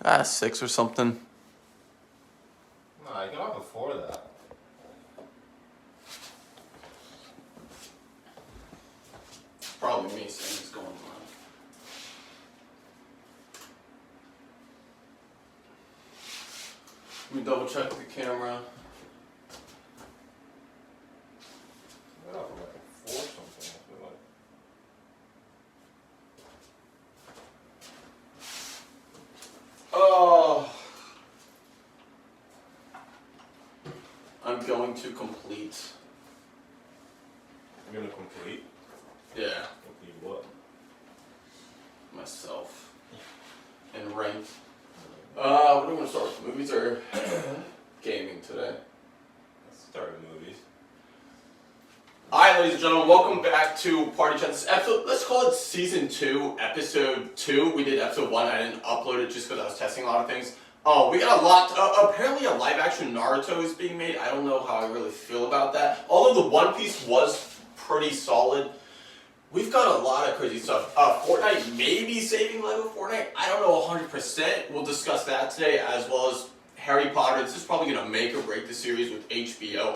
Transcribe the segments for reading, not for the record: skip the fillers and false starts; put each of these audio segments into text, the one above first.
6 or something. No, I got off before that. Probably me saying what's going on. Let me double check the camera. I got off at like 4 something, I feel like. Oh, I'm going to complete. You're gonna complete? Yeah, Complete what? myself. And rank. What do we want to start with? Movies or gaming today? Let's start with movies. Alright, ladies and gentlemen, welcome back to Party Chat. This episode, let's call it Season 2, Episode 2. We did Episode 1, I didn't upload it just because I was testing a lot of things. We got a lot, apparently a live-action Naruto is being made. I don't know how I really feel about that. Although the One Piece was pretty solid, we've got a lot of crazy stuff. Fortnite may be saving Lego Fortnite. I don't know 100%. We'll discuss that today, as well as Harry Potter. This is probably going to make or break the series with HBO.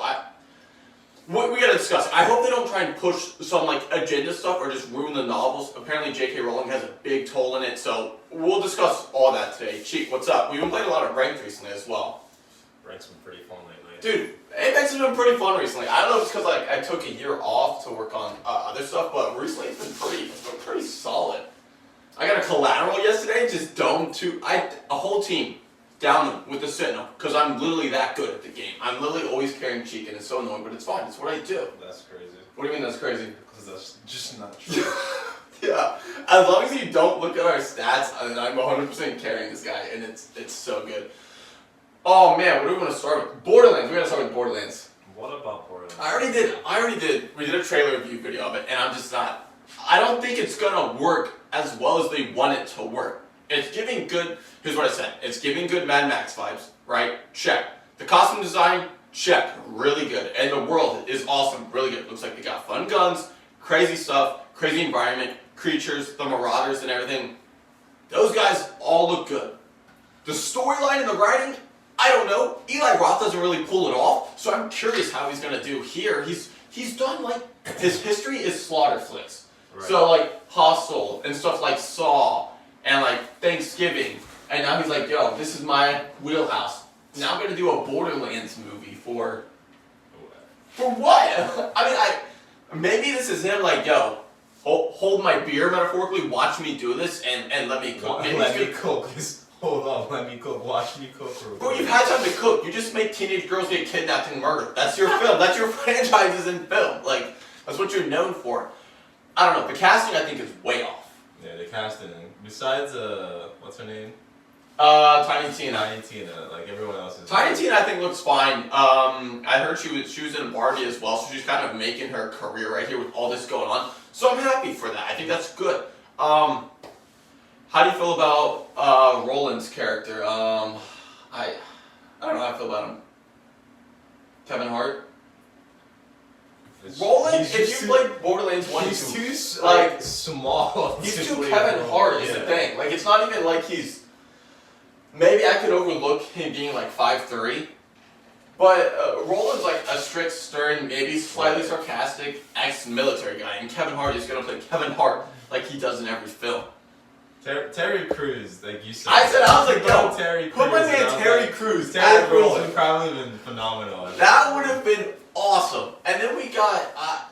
We gotta discuss it. I hope they don't try and push some like agenda stuff or just ruin the novels. Apparently J.K. Rowling has a big toll in it, so we'll discuss all that today. Cheek, what's up? We've been playing a lot of Ranked recently as well. Rank's been pretty fun lately. Dude, Apex has been pretty fun recently. I don't know if it's because like I took a year off to work on other stuff, but recently it's been pretty solid. I got a collateral yesterday, just domed a whole team down them with the Sentinel, because I'm literally that good at the game. I'm literally always carrying Cheek, and it's so annoying, but it's fine. It's what I do. That's crazy. What do you mean that's crazy? Because that's just not true. Yeah, as long as you don't look at our stats, I'm 100% carrying this guy, and it's so good. Oh man, what do we want to start with? Borderlands. We're gonna start with Borderlands. What about Borderlands? I already did. We did a trailer review video of it, and I'm just not. I don't think it's gonna work as well as they want it to work. It's giving good. Here's what I said. It's giving good Mad Max vibes, right? Check. The costume design, check. Really good. And the world is awesome. Really good. Looks like they got fun guns, crazy stuff, crazy environment, creatures, the Marauders and everything. Those guys all look good. The storyline and the writing, I don't know. Eli Roth doesn't really pull it off, so I'm curious how he's gonna do here. He's done like his history is slaughter flicks. Right. So like Hostel and stuff like Saw and like Thanksgiving. And now he's like, yo, this is my wheelhouse. Now I'm gonna do a Borderlands movie for what? I mean, maybe this is him like, yo, hold my beer metaphorically, watch me do this, and let me cook. Let me cook. Hold on, let me cook. Watch me cook. Bro, you've had time to cook. You just make teenage girls get kidnapped and murdered. That's your film. That's your franchises in film. Like, that's what you're known for. I don't know. The casting, I think, is way off. Yeah, the casting. Besides, what's her name? Tiny Tina. Tiny Tina, like everyone else is. Tiny Tina, I think, looks fine. I heard she was in Barbie as well, so she's kind of making her career right here with all this going on. So I'm happy for that. I think that's good. How do you feel about Roland's character? I don't know how I feel about him. Kevin Hart. Roland, if you played Borderlands 1 he's 2, too like small. He's too Kevin Hart is the thing. Like, it's not even like he's. Maybe I could overlook him being like 5'3", but Roland's like a strict, stern, maybe slightly sarcastic ex-military guy, and Kevin Hart is gonna play Kevin Hart like he does in every film. Terry Crews, like you said. I was like, yo, Terry put my man Terry Crews. Terry Crews would probably been phenomenal. That would have been awesome. And then we got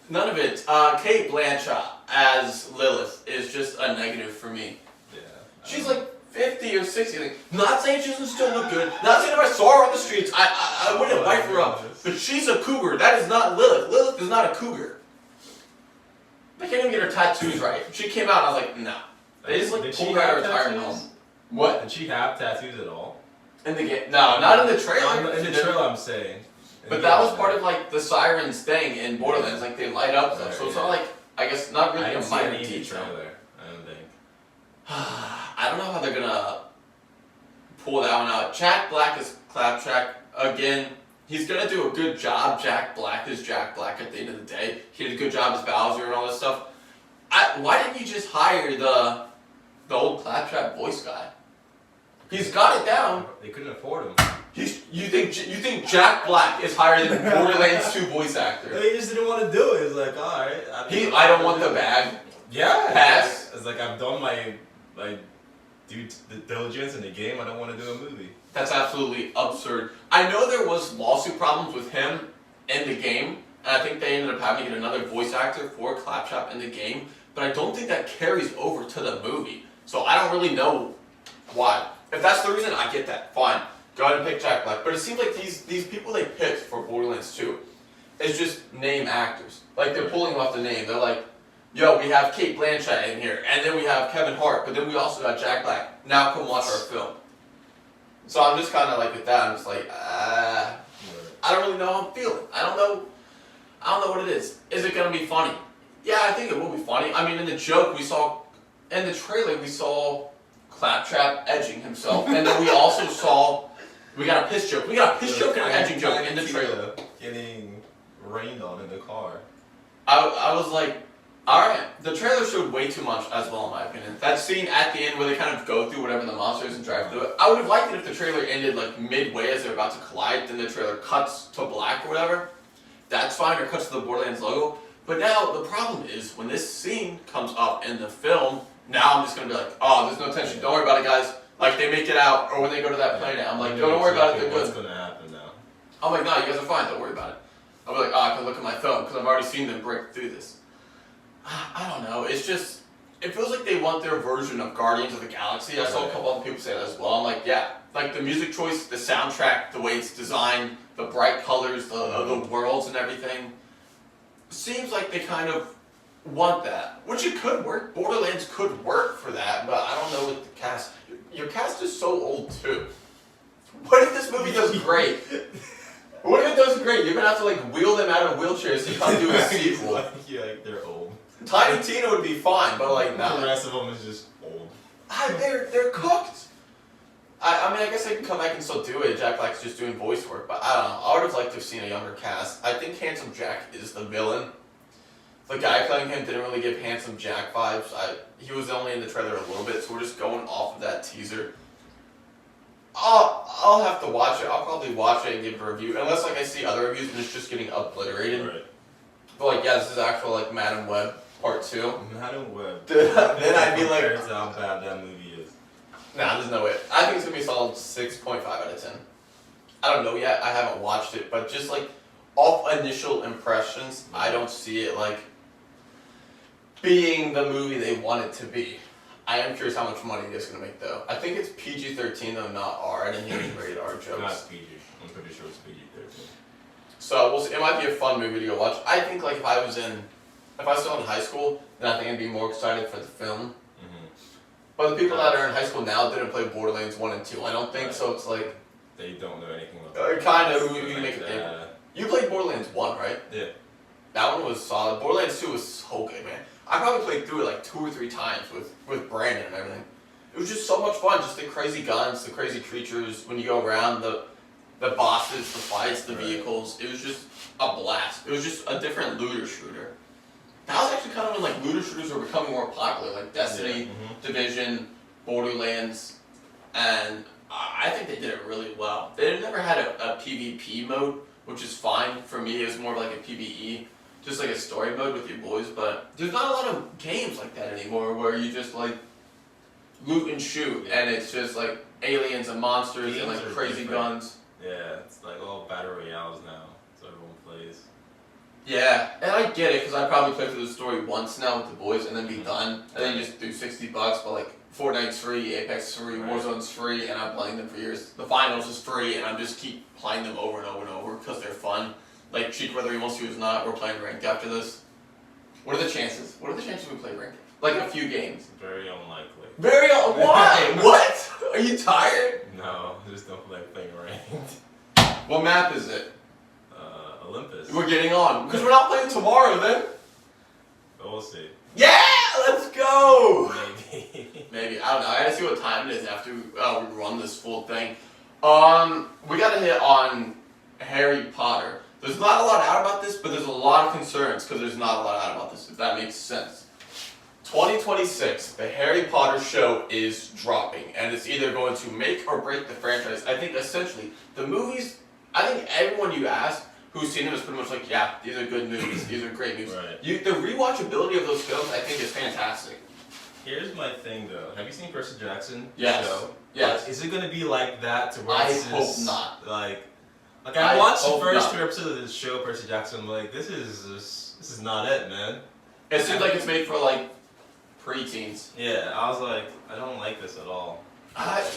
none of it. Kate Blanchett as Lilith is just a negative for me. Yeah. She's like 50 or 60. Like, not saying she doesn't still look good. Not saying if I saw her on the streets, I wouldn't wipe her up. But she's a cougar. That is not Lilith. Lilith is not a cougar. They can't even get her tattoos right. She came out and I was like, no. They just like pulled her out of retirement home. What? Did she have tattoos at all? In the game? No, not in the trailer. In the trailer, I'm saying. But that was part of like the Sirens thing in Borderlands. Like they light up stuff. So it's not like, I guess, not really a minor detail. I don't think. I don't know how they're gonna pull that one out. Jack Black is Claptrap again. He's gonna do a good job. Jack Black is Jack Black at the end of the day. He did a good job as Bowser and all this stuff. Why didn't you just hire the old Claptrap voice guy? He's got it down. They couldn't afford him. You think Jack Black is higher than Borderlands 2 voice actor? He just didn't want to do it. It's like, alright. I don't want the bag. Yeah. Pass. It's like I've done my due diligence in the game. I don't want to do a movie. That's absolutely absurd. I know there was lawsuit problems with him in the game, and I think they ended up having to get another voice actor for Claptrap in the game, but I don't think that carries over to the movie. So I don't really know why. If that's the reason, I get that. Fine. Go ahead and pick Jack Black. But it seems like these people they picked for Borderlands 2 is just name actors. Like they're pulling off the name. They're like, yo, we have Kate Blanchett in here, and then we have Kevin Hart, but then we also got Jack Black. Now come watch our film. So I'm just kind of like with that. I'm just like, I don't really know how I'm feeling. I don't know what it is. Is it gonna be funny? Yeah, I think it will be funny. I mean, in the joke we saw, in the trailer we saw Claptrap edging himself, and then we also saw we got a piss joke. We got a piss joke and an edging joke in the trailer. Getting rained on in the car. I was like, alright, the trailer showed way too much as well in my opinion. That scene at the end where they kind of go through whatever the monster is and drive through it, I would have liked it if the trailer ended like midway as they're about to collide, then the trailer cuts to black or whatever. That's fine, or cuts to the Borderlands logo. But now the problem is when this scene comes up in the film, now I'm just gonna be like, oh, there's no tension. Don't worry about it, guys. Like they make it out, or when they go to that planet, I'm like, don't worry about it. They're good. What's gonna happen now? I'm like, no, you guys are fine. Don't worry about it. I'll be like, oh, I can look at my phone because I've already seen them break through this. I don't know. It's just, it feels like they want their version of Guardians of the Galaxy. I saw a couple other people say that as well. I'm like, yeah, like the music choice, the soundtrack, the way it's designed, the bright colors, the worlds and everything. Seems like they kind of want that, which it could work. Borderlands could work for that, but I don't know with the cast. Your cast is so old too. What if this movie does great? What if it does great? You're gonna have to like wheel them out of wheelchairs to come do a sequel. Yeah, like they're old. Tiny Tina would be fine, but like nah. The rest of them is just old. They're cooked. I mean, I guess I can come back and still do it. Jack Black's just doing voice work, but I don't know. I would have liked to have seen a younger cast. I think Handsome Jack is the villain. The guy playing him didn't really give Handsome Jack vibes. He was only in the trailer a little bit, so we're just going off of that teaser. I'll have to watch it. I'll probably watch it and give a review, unless like I see other reviews and it's just getting obliterated. Right. But like, yeah, this is actual like Madam Web Part 2. Madam Web. Then I'd be like, compared to how bad that movie is. nah, there's no way. I think it's gonna be a solid 6.5 out of 10. I don't know yet. I haven't watched it, but just like off initial impressions, I don't see it like being the movie they want it to be. I am curious how much money it's gonna make though. I think it's PG-13 though, not R. I didn't hear any rated R jokes. Not PG. I'm pretty sure it's PG-13. So we'll see. It might be a fun movie to go watch. I think like if I was still in high school, then I think I'd be more excited for the film. Mm-hmm. But the people that are in high school now didn't play Borderlands 1 and 2. I don't think so. It's like they don't know anything about kind of who you make it think. You played Borderlands 1, right? Yeah. That one was solid. Borderlands 2 was so good, man. I probably played through it like 2 or 3 times with Brandon and everything. It was just so much fun. Just the crazy guns, the crazy creatures. When you go around, the bosses, the fights, the vehicles. It was just a blast. It was just a different looter shooter. That was actually kind of when like looter shooters were becoming more popular, like Destiny, Division, Borderlands, and I think they did it really well. They never had a PvP mode, which is fine for me. It was more of like a PvE. Just like a story mode with your boys, but there's not a lot of games like that anymore where you just like loot and shoot and it's just like aliens and monsters and like crazy guns. Yeah, it's like all battle royales now, so everyone plays. Yeah, and I get it because I probably play through the story once now with the boys and then be done, and then you just do $60, but like Fortnite's free, Apex is free, Warzone's free, and I'm playing them for years. The finals is free, and I'm just keep playing them over and over and over because they're fun. Like, Cheek, whether he wants to or not, we're playing ranked after this. What are the chances? What are the chances we play ranked? Like a few games. Very unlikely. Why? What? Are you tired? No, I just don't like playing ranked. What map is it? Olympus. We're getting on. Because we're not playing tomorrow then. But we'll see. Yeah! Let's go! Maybe. Maybe. I don't know. I gotta see what time it is after we run this full thing. We gotta hit on Harry Potter. There's not a lot out about this, but there's a lot of concerns because there's not a lot out about this, if that makes sense. 2026, the Harry Potter show is dropping, and it's either going to make or break the franchise. I think essentially the movies. I think everyone you ask who's seen them is pretty much like, yeah, these are good movies. These are great movies. Right. The rewatchability of those films, I think, is fantastic. Here's my thing though. Have you seen Percy Jackson? Yes. Show? Yes. Is it gonna be like that to where I it's hope just, not. Like I I watched the hope first not. 2 episodes of this show, Percy Jackson. I'm like, this is not it, man. It seems like it's made for like preteens. Yeah, I was like, I don't like this at all.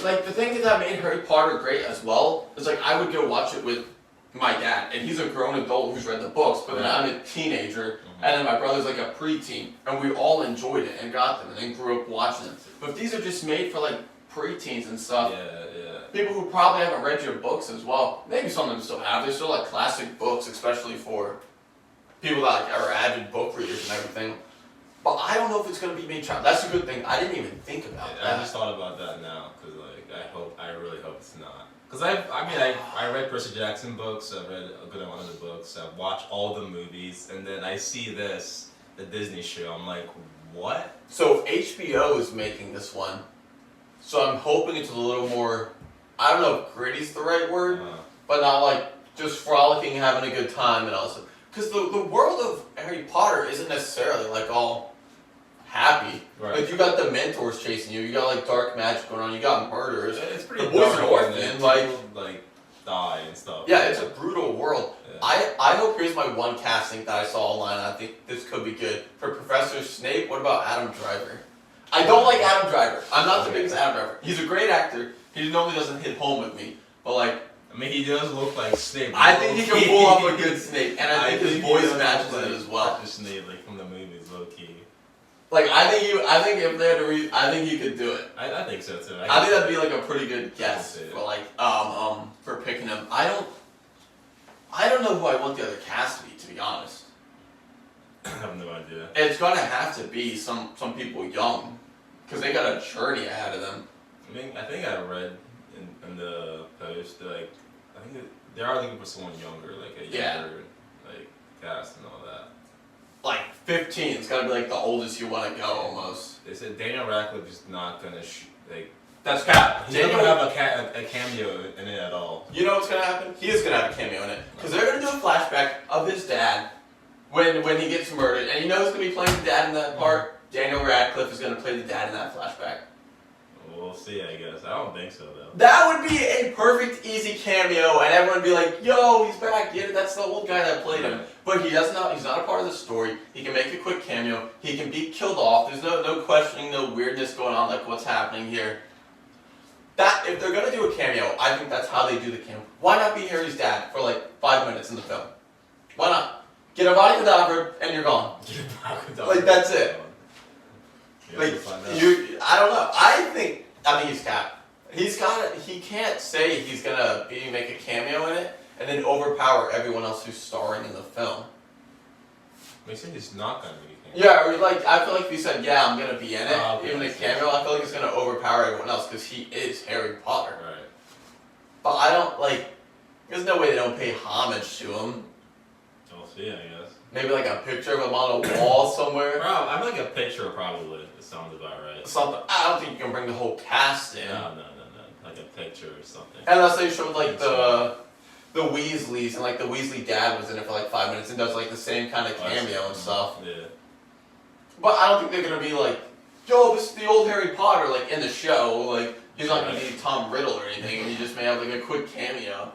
Like the thing that made Harry Potter great as well is like I would go watch it with my dad, and he's a grown adult who's read the books, but then I'm a teenager, and then my brother's like a preteen, and we all enjoyed it and got them, and then grew up watching them. But if these are just made for like preteens and stuff, people who probably haven't read your books as well, maybe some of them still have. They're still like classic books, especially for people that like, are avid book readers and everything. But I don't know if it's gonna be made child. That's a good thing. I didn't even think about that. I just thought about that now, cause like I really hope it's not. Cause I read Percy Jackson books. I read a good amount of the books. I've watched all the movies, and then I see this, the Disney show. I'm like, what? So HBO is making this one, so I'm hoping it's a little more. I don't know if gritty's the right word, but not like just frolicking, having a good time, and also because the world of Harry Potter isn't necessarily like all happy. Right. Like you got the mentors chasing you, you got like dark magic going on, you got murders. It's pretty. The boys dark, are orphaned, like die and stuff. Yeah, it's a brutal world. Yeah. I hope here's my one casting that I saw online. I think this could be good for Professor Snape. What about Adam Driver? I don't like Adam Driver. I'm not the biggest Adam Driver. He's a great actor. He normally doesn't hit home with me, but like. I mean, he does look like Snape. I think he can pull off a good Snape, and I think his voice matches it as well. Snape, like from the movies, low key. Like I think if they had to I think he could do it. I think so too. I think that'd be like a pretty good guess for like for picking him. I don't know who I want the other cast to be honest. I have no idea. It's gonna have to be some people young, because they got a journey ahead of them. I think I read in the post like I think they are looking for someone younger, like a younger like cast and all that. Like 15, it's gotta be like the oldest you want to go almost. They said Daniel Radcliffe is not gonna like. That's cap. He's not gonna have a cameo in it at all. You know what's gonna happen? He is gonna have a cameo in it, because they're gonna do a flashback of his dad when he gets murdered, and you know who's gonna be playing the dad in that part? Daniel Radcliffe is gonna play the dad in that flashback. We'll see, I guess. I don't think so though. That would be a perfect, easy cameo, and everyone would be like, "Yo, he's back! Yeah, that's the old guy that played him." But he does not. He's not a part of the story. He can make a quick cameo. He can be killed off. There's no questioning, no weirdness going on. Like what's happening here? That if they're gonna do a cameo, I think that's how they do the cameo. Why not be Harry's dad for like 5 minutes in the film? Why not? Get a body cadaver and you're gone. Like that's it. Like I don't know. I think he's cap. He can't say he's gonna make a cameo in it and then overpower everyone else who's starring in the film. He said he's not gonna be a cameo. Yeah, or like I feel like if he said, "Yeah, I'm gonna be in it," Okay, even a cameo, I feel like it's gonna overpower everyone else because he is Harry Potter. Right. But I don't like. There's no way they don't pay homage to him. We'll see, I guess. Maybe like a picture of him on a wall somewhere. I'm like a picture probably. It sounds about right. Something. I don't think you can bring the whole cast in. No. Like a picture or something. Unless they showed like the Weasleys and like the Weasley dad was in it for like 5 minutes and does like the same kind of cameo and stuff. Yeah. But I don't think they're gonna be like, "Yo, this is the old Harry Potter," like in the show. Like he's not gonna be Tom Riddle or anything, and you just may have like a quick cameo.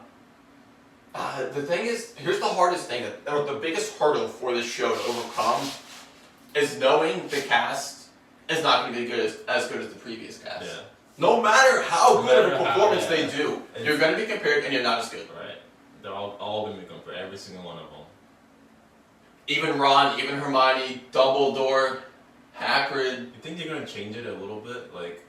The thing is, here's the hardest thing, or the biggest hurdle for this show to overcome, is knowing the cast is not going to be as good as the previous cast. Yeah. No matter how good of a performance they do, you're going to be compared and you're not as good. Right. They're all going to be compared, every single one of them. Even Ron, even Hermione, Dumbledore, Hagrid. You think they're going to change it a little bit? Like,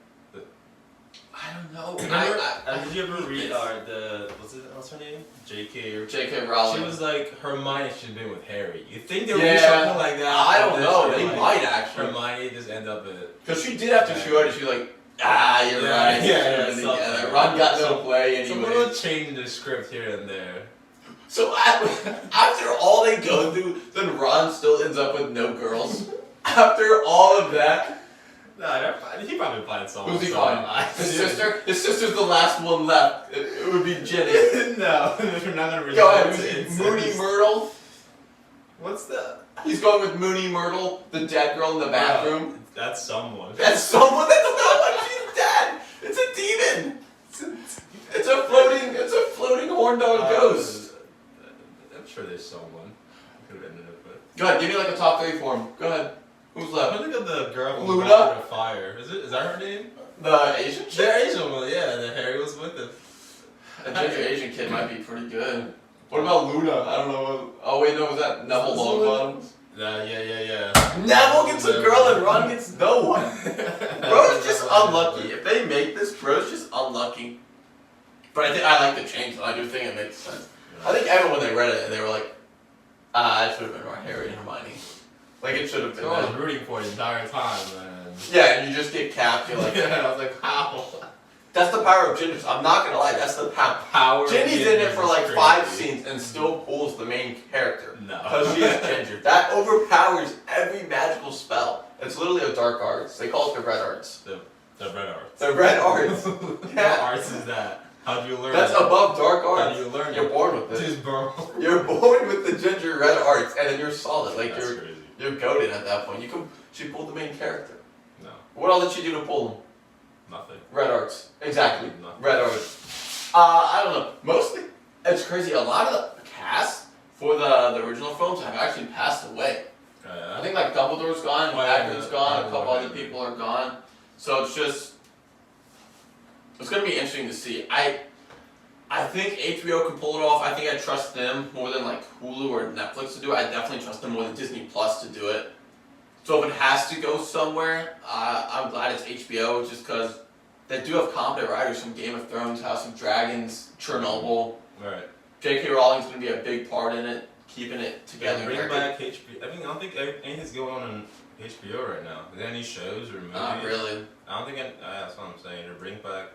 I don't know. Did you ever read what's her name? J.K. Rowling. She was like, Hermione should have been with Harry. You think there would be something like that? I don't know. They might actually. Hermione just end up at... Because she did have to show it, she was like, you're right. Yeah. Ron got no play anyway. Some little change in the script here and there. So after all they go through, then Ron still ends up with no girls. After all of that, No, he probably find someone. who's he so calling? His sister? His sister's the last one left. It would be Jenny. No, you're not gonna Go resort ahead, to who's incest. Mooney Myrtle. What's the? He's going with Mooney Myrtle, the dead girl in the bathroom. That's someone. That's someone. That's not one. She's dead. It's a demon. It's a floating horn dog ghost. I'm sure there's someone. I could have ended up with. Go ahead, give me like a top 3 for him. Go ahead. Who's I left? think of the girl from Luna? Gone with Fire. Is that her name? The Asian chick? The Asian one, yeah. The Harry was with it. A ginger Asian kid might be pretty good. What about Luna? I don't know. Oh wait, no, was that Neville Longbottom? Yeah. Neville gets a girl and Ron gets no one. Bro's just unlucky. If they make this, Bro's just unlucky. But I like the change. I do think it makes sense. I think everyone when they read it, they were like, it should have been Harry and Hermione. Like it should have been. So I was rooting for it the entire time, man. Yeah, and you just get capped. You're like, I was like, how? that's the power of gingers. I'm not gonna lie, that's the power. Ginny's in it for like 5 scenes and still pulls the main character. No. Because she is ginger. That overpowers every magical spell. It's literally a dark arts. They call it the red arts. The red arts. The red arts. What Yeah. arts is that? How do you learn That's it? above dark How arts. do you learn You're it? born with it. Just bro. You're born with the ginger red arts, and then you're solid. Like That's crazy. you're goaded at that point. She pulled the main character. No, What all did she do to pull them? nothing. Red arts. Exactly. Nothing. Red arts. I don't know. Mostly, it's crazy. A lot of the cast for the original films have actually passed away. I think like Dumbledore's gone, Hagrid's gone, a couple other people are gone. So it's gonna be interesting to see. I think HBO can pull it off. I think I trust them more than like Hulu or Netflix to do it. I definitely trust them more than Disney Plus to do it. So if it has to go somewhere, I'm glad it's HBO just because they do have competent writers from Game of Thrones, House of Dragons, Chernobyl. Right. J.K. Rowling's going to be a big part in it, keeping it together. Bring back HBO. I don't think anything's going on HBO right now. Is there any shows or movies? Not really. I don't think that's what I'm saying. Or bring back.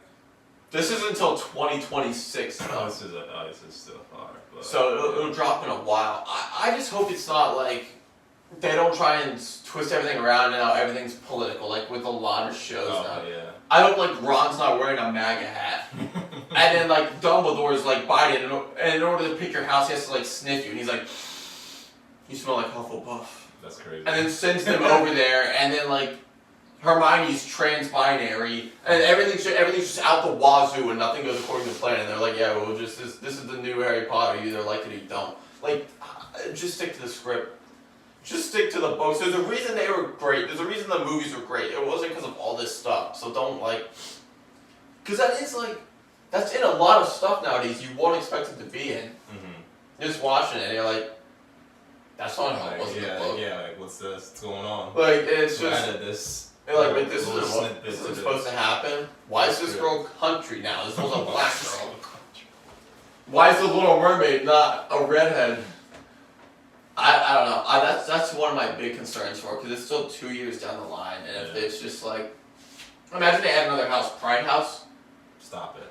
This is until 2026 though. This is still far. But, So it'll drop in a while. I just hope it's not like they don't try and twist everything around and now everything's political, like with a lot of shows now. Yeah. I hope like Ron's not wearing a MAGA hat. And then like Dumbledore's like Biden, and in order to pick your house, he has to like sniff you, and he's like, "You smell like Hufflepuff." That's crazy. And then sends them over there, and then like Hermione's trans-binary, and everything's just out the wazoo, and nothing goes according to plan. And they're like, "Yeah, well, just this is the new Harry Potter. You either like it or you don't." Like, just stick to the script. Just stick to the books. There's a reason they were great. There's a reason the movies were great. It wasn't because of all this stuff. So don't like, because that is like, that's in a lot of stuff nowadays you won't expect it to be in. Mm-hmm. You're just watching it and you're like, that's not how it was in the Yeah, book. yeah. Like, what's this? What's going on? Like, it's Who just, added this? they're like, wait, this little isn't what, snippet this to isn't this. supposed to happen? Why is this Yeah. girl country now? This was a black girl. Why is the Little Mermaid not a redhead? I don't know. That's one of my big concerns for it, because it's still 2 years down the line, and if Yeah. it's just like, imagine they had another house, Pride House. Stop it.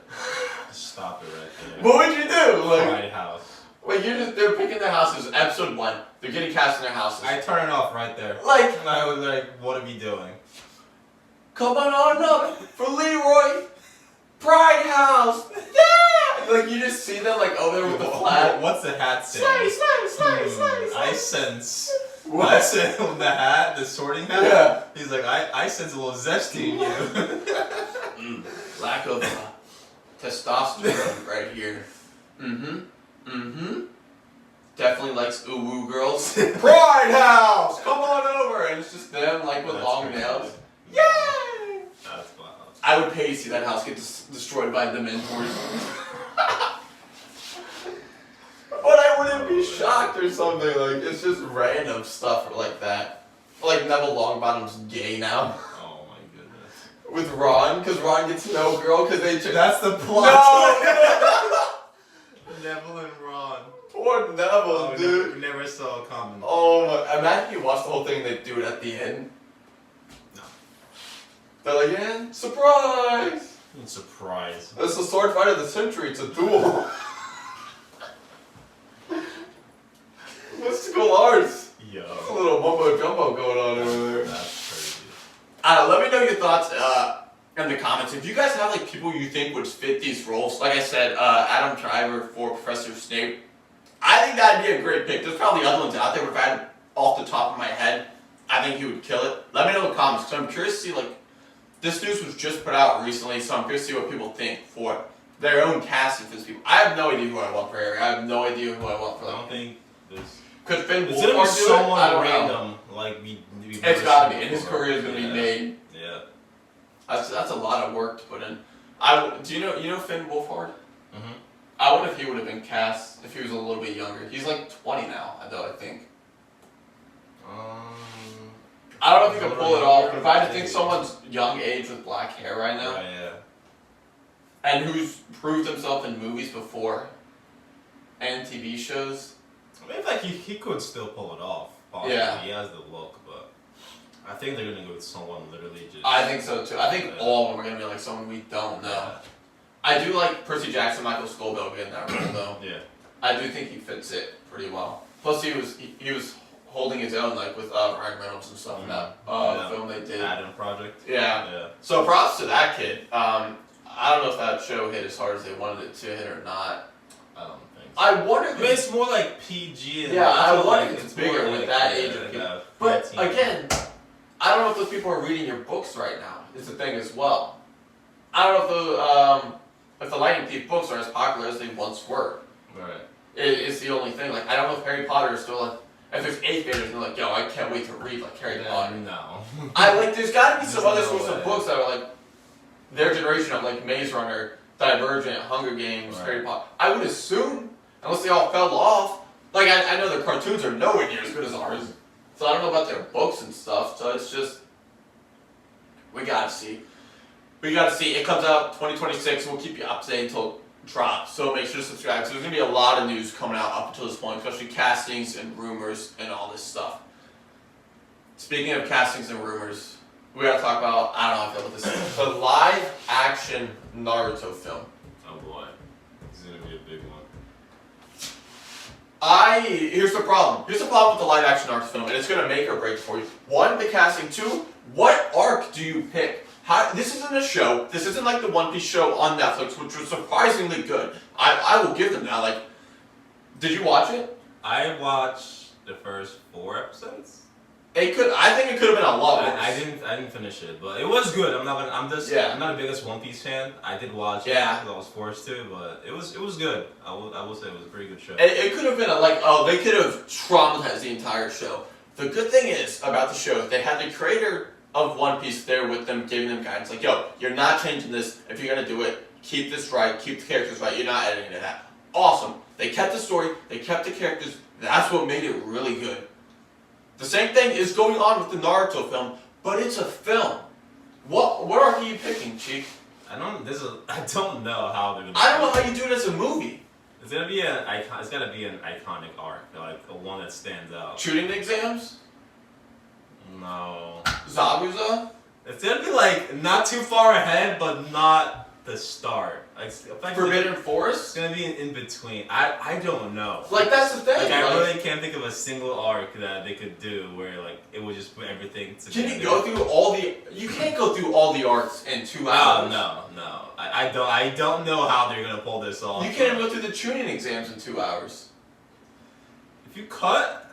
Just stop it right there. What would you do? Like, White House. like they're picking their houses. Episode 1, they're getting cast in their houses. I turn it off right there. Like, I was like, what are we doing? come on up for Leroy, Pride House. Yeah! Like you just see them like over there with the flag. What's the hat say? I sense. What? I sense on the hat, the sorting hat. Yeah. He's like, I sense a little zesty in you. Lack of testosterone right here. Definitely likes ooh girls. Pride House! Come on over! And it's just them like with That's long crazy. nails. Yay! That's wild. I would pay to see that house get destroyed by the Dementors. But I wouldn't be shocked or something. Like, it's just random stuff like that. Like Neville Longbottom's gay now. Oh my goodness. With Ron, because Ron gets no girl because they That's the plot. No! Neville and Ron. Poor Neville, dude. We never saw it coming. Oh my, imagine you watch the whole thing and they do it at the end. No. They're like, yeah, surprise! Surprise. It's the sword fight of the century, it's a duel. Mystical arts. Yo. A little mumbo jumbo going on over there. people you think would fit these roles. Like I said, Adam Driver for Professor Snape. I think that'd be a great pick. There's probably other ones out there, but if I had off the top of my head, I think he would kill it. Let me know in the comments, because I'm curious to see, like, this news was just put out recently, so I'm curious to see what people think for their own casting for these people. I have no idea who I want for Harry. I have no idea who I want for I them. don't think there's. Could Finn It's gonna be Wolfhard do it? someone I don't random, know. like we. It's gotta be, and his career is gonna be made. Yeah. That's a lot of work to put in. Do you know Finn Wolfhard? Mhm. I wonder if he would have been cast if he was a little bit younger. He's like 20 now, though, I think. I don't know if he could pull it off, but if I had to think someone's young age with black hair right now, Right, yeah. and who's proved himself in movies before and TV shows. I mean, like he could still pull it off. Possibly. Yeah. He has the look, but I think they're gonna go with someone literally just. I think so too. I think all of them are gonna be like someone we don't know. Yeah. I do like Percy Jackson, Michael Scoville getting that role though. Yeah. I do think he fits it pretty well. Plus, he was holding his own like with Ryan Reynolds and stuff in that film they did. Adam Project. Yeah. Yeah. So props to that kid. I don't know if that show hit as hard as they wanted it to hit or not. I don't think. So. I wonder. I mean, it's more like PG. And Yeah, I feel wonder like if it's bigger more with like, that age of kid. But again, I don't know if those people are reading your books right now. Is the thing as well. I don't know if the Lightning Thief books are as popular as they once were. Right. It's the only thing. Like I don't know if Harry Potter is still like. If there's 8th graders and they're like, yo, I can't wait to read like Harry Potter. No. There's gotta be some There's other no sorts of way. books that are like their generation of like Maze Runner, Divergent, Hunger Games, Right. Harry Potter. I would assume, unless they all fell off. Like I know their cartoons are nowhere near as good as ours, so I don't know about their books and stuff. So it's just we gotta see. We gotta see. It comes out 2026. We'll keep you up to date until it drops. So make sure to subscribe. So there's gonna be a lot of news coming out up until this point, especially castings and rumors and all this stuff. Speaking of castings and rumors, we gotta talk about, I don't know if I feel about this, the live action Naruto film. Oh boy, this is gonna be a big one. Here's the problem. Here's the problem with the live action Naruto film, and it's gonna make or break for you. One, the casting. Two, what arc do you pick? This isn't a show. This isn't like the One Piece show on Netflix, which was surprisingly good. I will give them that. Like, did you watch it? I watched the first 4 episodes. I think it could have been a lot worse. I didn't finish it, but it was good. I'm not the biggest One Piece fan. I did watch it because I was forced to, but it was good. I will say it was a pretty good show. It could have been they could have traumatized the entire show. The good thing is about the show, they had the creator of One Piece there with them, giving them guidance. Like, yo, you're not changing this. If you're gonna do it, keep this right, keep the characters right. You're not editing it out. Awesome. They kept the story. They kept the characters. That's what made it really good. The same thing is going on with the Naruto film, but it's a film. What arc are you picking, Cheek? I don't know how they're gonna. I don't know how you do it as a movie. It's gonna be an iconic arc, like a one that stands out. Shooting exams? No. Zabuza? It's gonna be like not too far ahead, but not the start. Like Forbidden Forest? It's gonna be in between. I don't know. Like that's the thing. Like I really can't think of a single arc that they could do where like it would just put everything together. Can you go through all the? You can't go through all the arcs in 2 hours. Oh no. I don't know how they're gonna pull this off. You can't even go through the tuning exams in 2 hours. If you cut.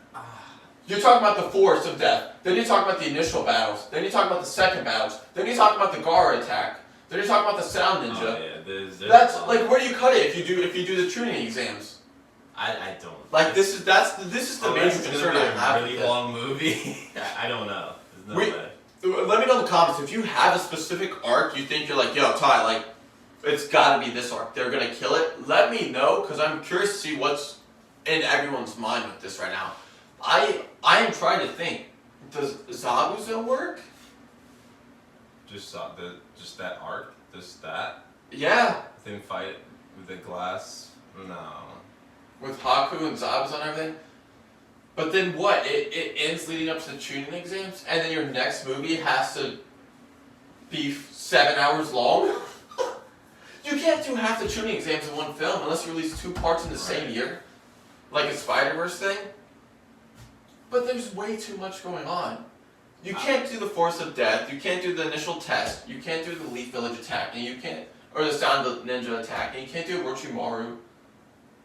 You're talking about the forest of death. Then you talk about the initial battles. Then you talk about the second battles. Then you talk about the Gara attack. Then you talk about the Sound Ninja. Oh, yeah, there's That's like where do you cut it if you do the tuning exams? I don't. Like this is the major concern I have. Really long movie. I don't know. There's no way. Let me know in the comments if you have a specific arc you think you're like, yo, Ty, like it's got to be this arc. They're gonna kill it. Let me know because I'm curious to see what's in everyone's mind with this right now. I am trying to think. Does Zabuza work? Just that arc. Just that. Yeah. Them fight with the glass. No. With Haku and Zabuza and everything. But then what? It ends leading up to the tuning exams, and then your next movie has to be 7 hours long. You can't do half the tuning exams in one film unless you release 2 parts in the same year, like a Spider-Verse thing. But there's way too much going on. You can't do the Force of Death. You can't do the initial test. You can't do the Leaf Village attack, and you can't. or the sound of the ninja attacking. You can't do Orochimaru.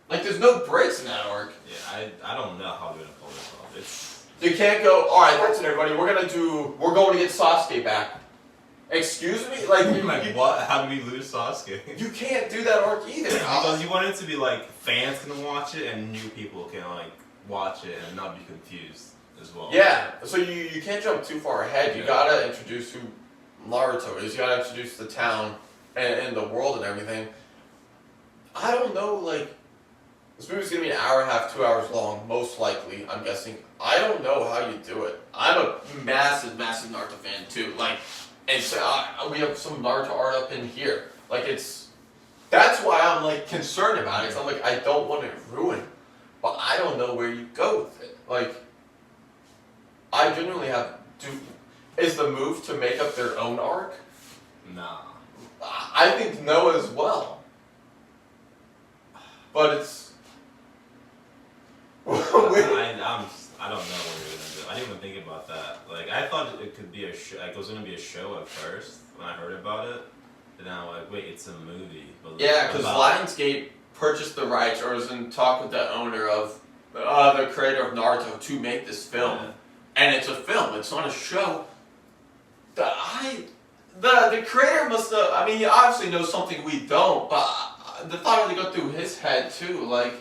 Like, there's no breaks in that arc. Yeah, I don't know how they're gonna pull this off. It's You can't go, alright, that's it everybody, we're going to get Sasuke back. Excuse me? Like, what? How do we lose Sasuke? You can't do that arc either. Because you want it to be like fans can watch it and new people can like watch it and not be confused as well. Yeah, so you can't jump too far ahead. You gotta introduce who Naruto is. You gotta introduce the town and the world and everything. I don't know, like, this movie's gonna be an hour and a half, 2 hours long, most likely, I'm guessing. I don't know how you do it. I'm a massive, massive Naruto fan too. Like, and so we have some Naruto art up in here. Like, that's why I'm like concerned about it. 'Cause I'm like, I don't want it ruined, but I don't know where you go with it. Like, I genuinely is the move to make up their own arc? Nah. I think no as well. But it's. I don't know what you're gonna do. I didn't even think about that. Like, I thought it could be a show. Like, it was gonna be a show at first when I heard about it. And then I'm like, wait, it's a movie. But Yeah, because Lionsgate purchased the rights, or was in talk with the owner of the creator of Naruto to make this film. Yeah. And it's a film. It's not a show. The creator must have. I mean, he obviously knows something we don't. But the thought had to go through his head too. Like,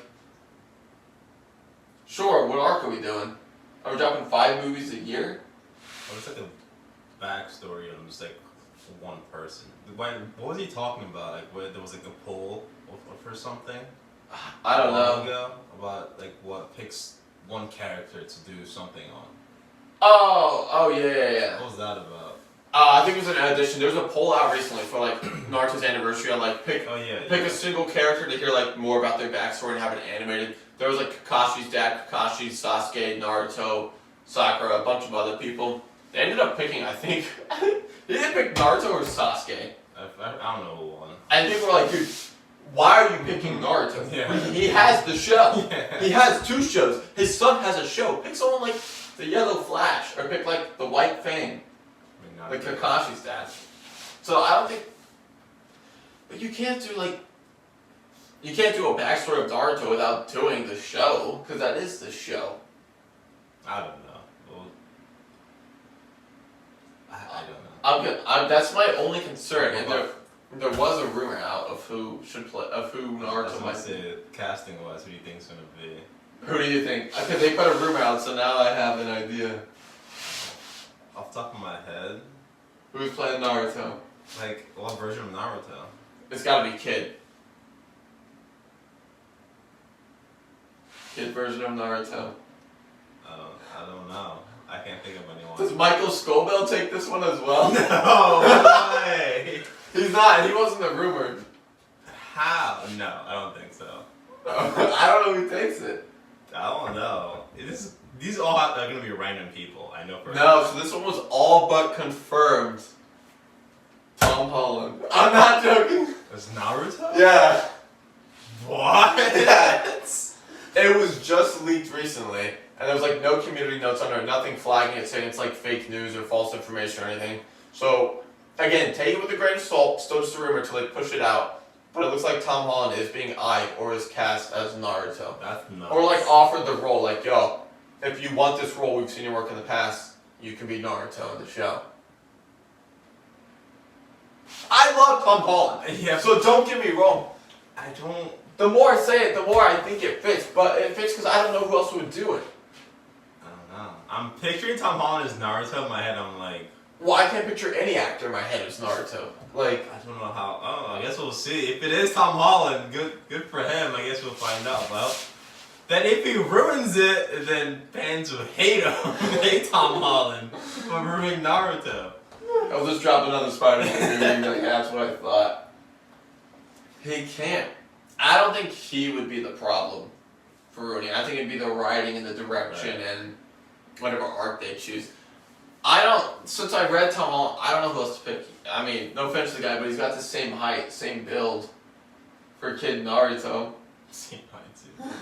sure, what arc are we doing? Are we dropping 5 movies a year? Well, it's like a backstory on just like one person. What was he talking about? Like, where there was like a poll for something. I don't know. Ago, about like what picks one character to do something on. Oh yeah. What was that about? I think it was an addition. There was a poll out recently for like Naruto's anniversary on like pick a single character to hear like more about their backstory and have it animated. There was like Kakashi's dad, Kakashi, Sasuke, Naruto, Sakura, a bunch of other people. They ended up picking, I think, they didn't pick Naruto or Sasuke. I don't know who won. And people were like, dude, why are you picking Naruto? Yeah. He has the show. Yeah. He has 2 shows. His son has a show. Pick someone like the Yellow Flash, or pick like the White Fang. Like Kakashi's dad. So I don't think. But you can't do like. You can't do a backstory of Naruto without doing the show, because that is the show. I don't know. Well, I don't know. I'm good. That's my only concern. And there was a rumor out of who should play, of who Naruto might say casting wise, who do you think's gonna be? Who do you think? Because they put a rumor out, so now I have an idea. Off the top of my head. Who's playing Naruto? Like, what version of Naruto? It's gotta be Kid. Kid version of Naruto. I don't know. I can't think of anyone. Does Michael Scobell take this one as well? No way! He's not. He wasn't the rumor. How? No, I don't think so. I don't know who takes it. I don't know. These all are going to be random people. I know for No, so this one was all but confirmed. Tom Holland. I'm not joking. It's Naruto? Yeah. What? Yeah. It was just leaked recently, and there was like no community notes under it, nothing flagging it saying it's like fake news or false information or anything. So, again, take it with a grain of salt, still just a rumor till they push it out. But it looks like Tom Holland is being eyed or is cast as Naruto. That's nuts. Or like offered the role, like, yo, if you want this role, we've seen your work in the past, you can be Naruto in the show. I love Tom Holland. Yeah. So don't get me wrong. I don't. The more I say it, the more I think it fits. But it fits because I don't know who else would do it. I don't know. I'm picturing Tom Holland as Naruto in my head. I'm like. Well, I can't picture any actor in my head as Naruto. Like, I don't know how. Oh, I guess we'll see. If it is Tom Holland, good for him. I guess we'll find out. Well, then if he ruins it, then fans will hate him. Hate Tom Holland for ruining Naruto. I'll just drop another Spider-Man movie. Like, that's what I thought. He can't. I don't think he would be the problem for ruining it. I think it'd be the writing and the direction and whatever arc they choose. Since I read Tom Holland, I don't know who else to pick. I mean, no offense to the guy, but he's got the same height, same build for Kid Naruto. Same height too.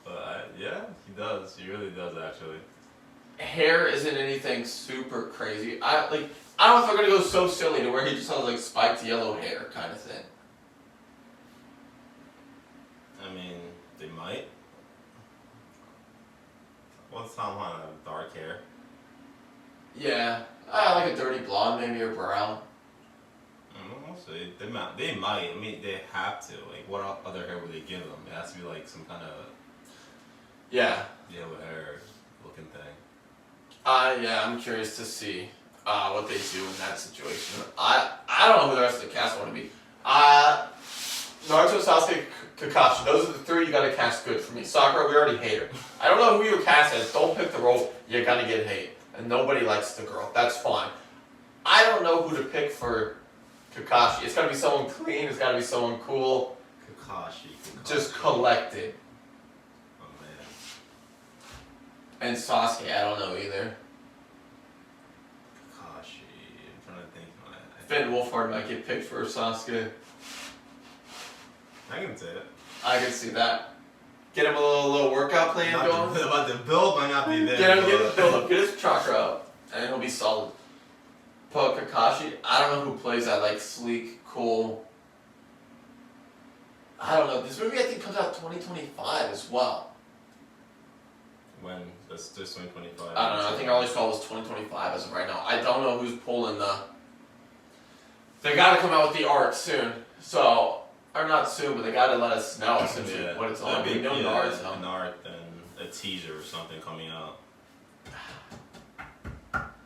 But yeah, he does. He really does actually. hair isn't anything super crazy. I don't know if they're gonna go so silly to where he just has like spiked yellow hair kind of thing. I mean, they might. What's Tom Holland have dark hair? Yeah, like a dirty blonde maybe or brown. We'll see. They might. I mean, they have to. Like, what other hair would they give them? It has to be like some kind of Yeah. yellow hair looking thing. Yeah, I'm curious to see what they do in that situation. I don't know who the rest of the cast want to be. Naruto, Sasuke, Kakashi. Those are the three you gotta cast good for me. Sakura, we already hate her. I don't know who your cast is. Don't pick the role. You're gonna get hate, and nobody likes the girl. That's fine. I don't know who to pick for Kakashi. It's gotta be someone clean. It's gotta be someone cool. Kakashi. Just collected. Oh man. And Sasuke, I don't know either. Kakashi. I'm trying to think. Finn Wolfhard might get picked for Sasuke. I can say it. I can see that. Get him a little workout plan going. But the build might not be there. Get his build up, get his chakra up, and he'll be solid. But Kakashi, I don't know who plays that like sleek, cool. I don't know. This movie I think comes out 2025 as well. When? That's just 2025. I don't know. I think I always saw it was 2025 as of right now. I don't know who's pulling the. They gotta come out with the art soon. So, or not soon, but they gotta let us know essentially what it's on. We know Naruto. An art and a teaser or something coming out.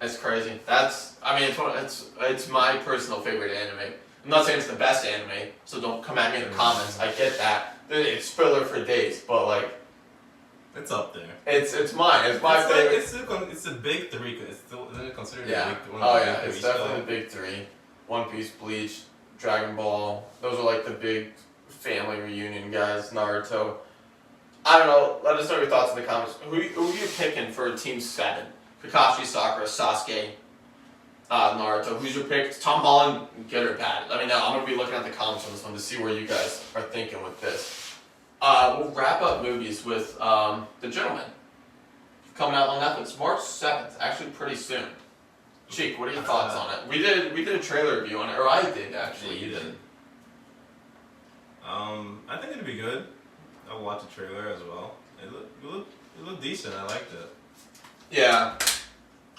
It's crazy. It's my personal favorite anime. I'm not saying it's the best anime, so don't come at me in the comments. I get that. It's filler for days, but like. It's up there. It's mine. It's my favorite. It's a big three. It's still, isn't it considered Yeah. a big one? Oh yeah, it's definitely the big three. One Piece, Bleach, Dragon Ball. Those are like the big family reunion guys. Naruto. I don't know. Let us know your thoughts in the comments. Who are you picking for Team 7? Kakashi, Sakura, Sasuke, Naruto. Who's your pick? Tom Holland, good or bad? Let me know. I'm going to be looking at the comments on this one to see where you guys are thinking with this. We'll wrap up movies with The Gentleman. Coming out on Netflix March 7th. Actually pretty soon. Cheek, what are your thoughts on it? We did a trailer review on it. Or I did, actually. Yeah, you did. I think it'd be good. I'll watch the trailer as well. It looked decent. I liked it. Yeah.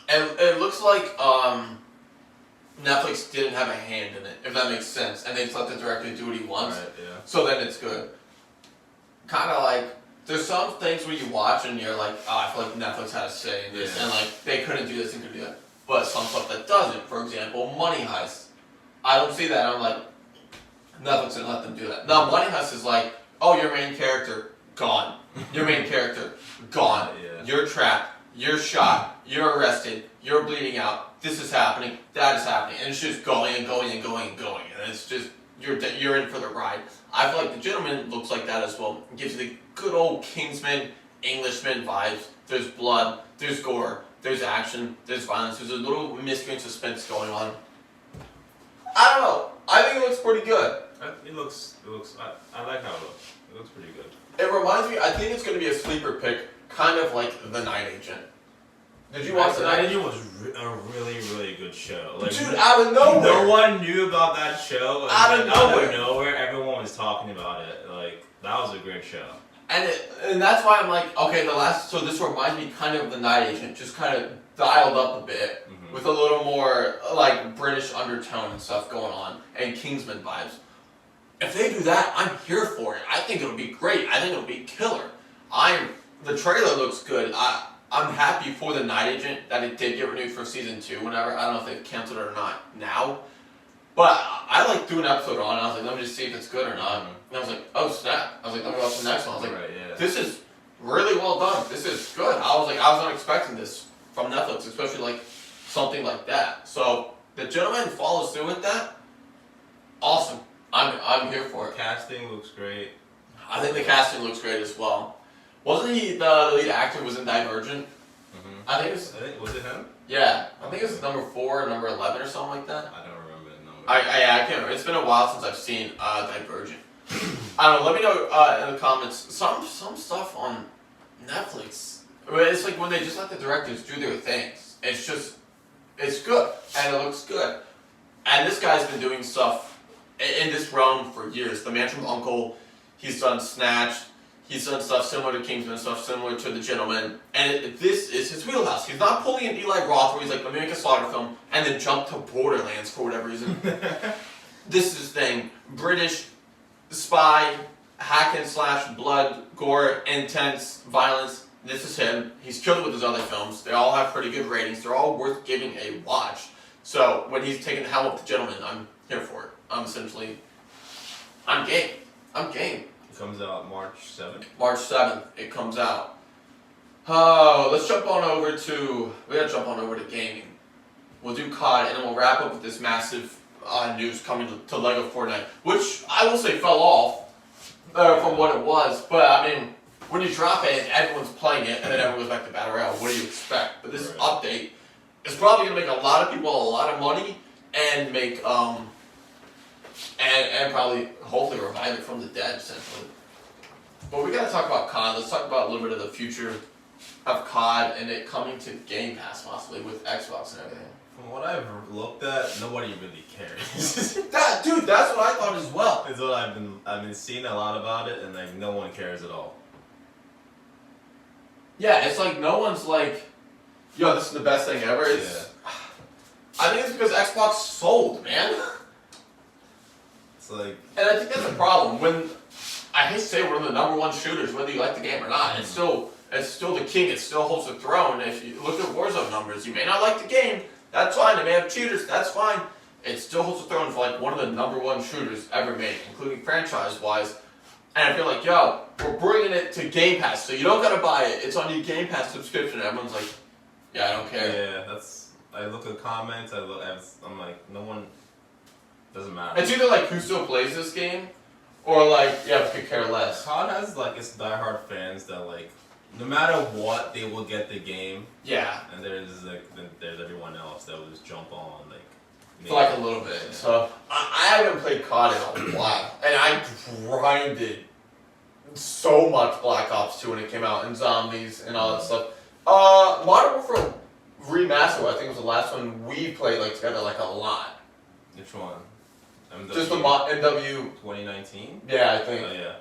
And it looks like Netflix didn't have a hand in it, if that makes sense. And they just let the director do what he wants. Right, yeah. So then it's good. Kind of like, there's some things where you watch and you're like, oh, I feel like Netflix had a say in this. Yeah. And like, they couldn't do this and couldn't do that. But some stuff that doesn't. For example, Money Heist. I don't see that. I'm like, Netflix didn't let them do that. Now, Money Heist is like, oh, your main character, gone. Your main character, gone. Yeah. You're trapped. You're shot. You're arrested. You're bleeding out. This is happening. That is happening. And it's just going and going and going and going. And it's just, you're in for the ride. I feel like The Gentleman looks like that as well. It gives you the good old Kingsman, Englishman vibes. There's blood. There's gore. There's action. There's violence. There's a little mystery and suspense going on. I don't know. I think it looks pretty good. It looks. I like how it looks. It looks pretty good. It reminds me. I think it's going to be a sleeper pick, kind of like The Night Agent. Did you watch The Night Agent? was a really, really good show. Like, dude, out of nowhere. No one knew about that show. Out of nowhere, everyone was talking about it. Like, that was a great show. And that's why I'm like, okay, so this reminds me kind of of The Night Agent, just kind of dialed up a bit, with a little more, like, British undertone and stuff going on, and Kingsman vibes. If they do that, I'm here for it. I think it'll be great. I think it'll be killer. The trailer looks good. I'm happy for The Night Agent that it did get renewed for season 2 whenever. I don't know if they've canceled it or not now. But I like threw an episode on and I was like, let me just see if it's good or not. And I was like, oh snap. I was like, let me watch the next one. I was like, This is really well done. This is good. I was not expecting this from Netflix, especially like something like that. So The Gentleman follows through with that. Awesome. I'm here for it. Casting looks great. I think the casting looks great as well. Wasn't he the lead actor was in Divergent? I think was it him? Yeah, I think it's number 4 or number 11 or something like that. I don't remember the number. I can't remember. It's been a while since I've seen Divergent. I don't know. Let me know in the comments. Some stuff on Netflix But it's like when they just let the directors do their things. It's good and it looks good. And this guy's been doing stuff in this realm for years. The Man from U.N.C.L.E., he's done Snatch, he's done stuff similar to Kingsman, stuff similar to The Gentleman, and this is his wheelhouse. He's not pulling an Eli Roth where he's like, let me make a slaughter film and then jump to Borderlands for whatever reason. This is his thing. British, spy, hack and slash, blood, gore, intense, violence. This is him. He's killed it with his other films. They all have pretty good ratings. They're all worth giving a watch. So when he's taking the helm of The Gentleman, I'm here for it. I'm game. I'm game. It comes out March 7th. March 7th, it comes out. Oh, let's jump on over to, we gotta jump on over to gaming. We'll do COD and then we'll wrap up with this massive news coming to Lego Fortnite, which I will say fell off from what it was, but I mean, when you drop it, everyone's playing it, and then everyone goes back to Battle Royale. What do you expect? But this update is probably going to make a lot of people a lot of money, and make and probably hopefully revive it from the dead, essentially. But we got to talk about COD. Let's talk about a little bit of the future of COD and it coming to Game Pass possibly with Xbox and everything. From what I've looked at, nobody really cares. Dude, that's what I thought as well. It's what I've been seeing a lot about it, and like no one cares at all. Yeah, it's like no one's like, yo, this is the best thing ever. It's, I think it's because Xbox sold, man. It's like, and I think that's a problem. When I hate to say we're the number one shooters, whether you like the game or not, it's still the king. It still holds the throne. If you look at Warzone numbers, you may not like the game. That's fine. They may have cheaters. That's fine. It still holds the throne for like one of the number one shooters ever made, including franchise-wise. And I feel like, yo, we're bringing it to Game Pass, so you don't gotta buy it. It's on your Game Pass subscription. And everyone's like, yeah, I don't care. yeah, that's. I look at comments. I'm like, no one. Doesn't matter. It's either like who still plays this game, or like, yeah, could care less. COD has like its diehard fans that like, no matter what, they will get the game. Yeah. And there's everyone else that will just jump on like. For like a little bit. So I haven't played COD in a while, and I grinded so much Black Ops 2 when it came out, and zombies and all that stuff. Modern Warfare Remastered, I think was the last one we played like together like a lot. Which one? MW, Just the MW 2019. Yeah, I think. Oh yeah.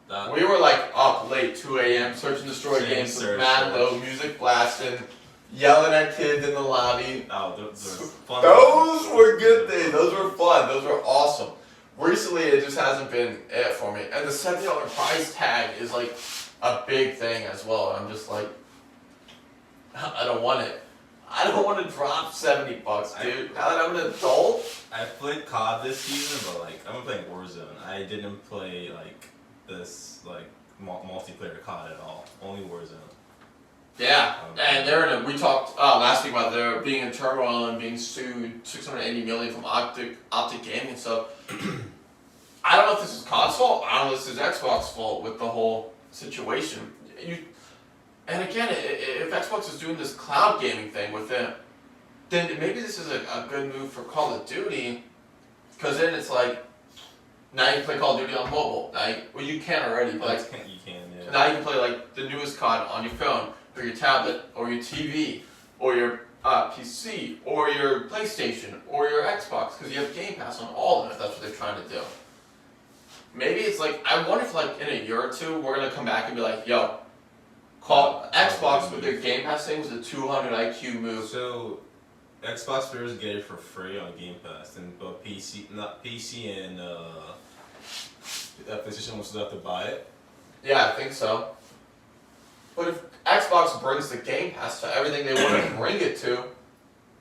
That, We were like up late 2 a.m. search and destroy games with mad low music blasting, yelling at kids in the lobby. Oh, those were fun. Those were good days. Those were fun. Those were awesome. Recently, it just hasn't been it for me. And the $70 price tag is like a big thing as well. I'm just like, I don't want it. I don't want to drop $70, dude. Now that I'm an adult. I played COD this season, but like I've been playing Warzone. I didn't play like this like multiplayer COD at all. Only Warzone. Yeah, and they're in a. We talked last week about their being in turmoil and being sued $680 million from Optic Gaming and stuff. I don't know if this is COD's fault. I don't know if this is Xbox's fault with the whole situation. And again, if Xbox is doing this cloud gaming thing with it, then maybe this is a good move for Call of Duty, because then it's like, now you can play Call of Duty on mobile. Well, you can already, but you can, yeah. now you can play like the newest COD on your phone, or your tablet, or your TV, or your PC, or your PlayStation, or your Xbox, because you have Game Pass on all of them if that's what they're trying to do. Maybe it's like, I wonder if like in a year or two, we're going to come back and be like, yo, Xbox with their Game Pass thing was a 200 IQ move. So, Xbox players get it for free on Game Pass, but PC and PlayStation will still have to buy it. Yeah, I think so. But if Xbox brings the Game Pass to everything they want to bring it to,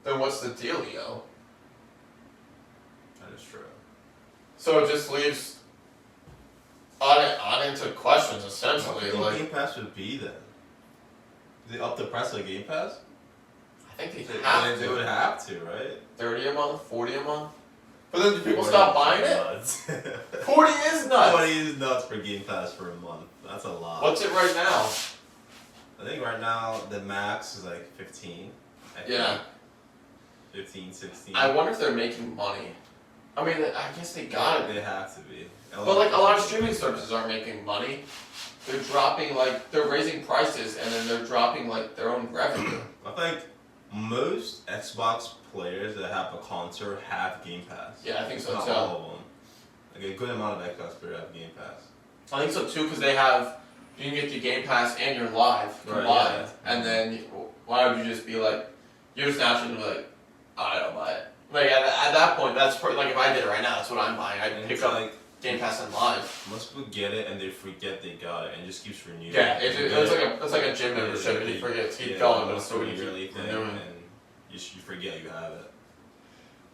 then what's the dealio? That is true. So it just leaves on into questions essentially. What do you think Like, Game Pass would be then? Is it up the price of Game Pass? I think they They would have to, right? 30 a month, 40 a month. But then do people stop buying it? Nuts. 40 is nuts. 40 is nuts for Game Pass for a month. That's a lot. What's it right now? I think right now the max is like 15. Yeah. 15, 16. I wonder if they're making money. I mean, I guess they got it. They have to be. But like a lot of streaming services aren't making money. they're dropping they're raising prices and then they're dropping their own revenue. I think most Xbox players that have a console have Game Pass. Yeah, I think so Not too. all of them. Like a good amount of Xbox players have Game Pass. I think so too because you can get the Game Pass and your live combined, yeah. and then why would you just be like, you're just naturally like, I don't buy it. Like at that point, that's like if I did it right now, that's what I'm buying. I'd pick up Game Pass and live. Most people get it and they forget they got it and it just keeps renewing. Yeah, it's like a gym membership and you forget to keep going, but it's still gonna keep renewing. And you forget you have it.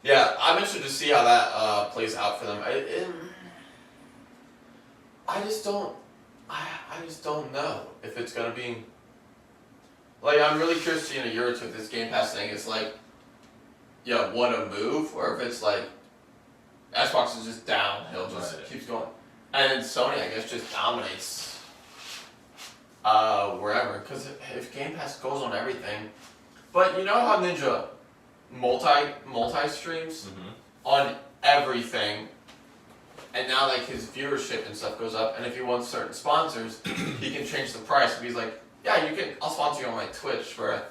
Yeah, I'm interested to see how that plays out for them. I just don't know if it's gonna be. Like, I'm really curious to see in a year or two if this Game Pass thing is like, what a move, or if it's like, Xbox is just downhill, just keeps going. And then Sony, I guess, just dominates wherever. Because if Game Pass goes on everything. But you know how Ninja multi-streams on everything, and now like his viewership and stuff goes up, and if he wants certain sponsors, he can change the price. If he's like, I'll sponsor you on my Twitch for,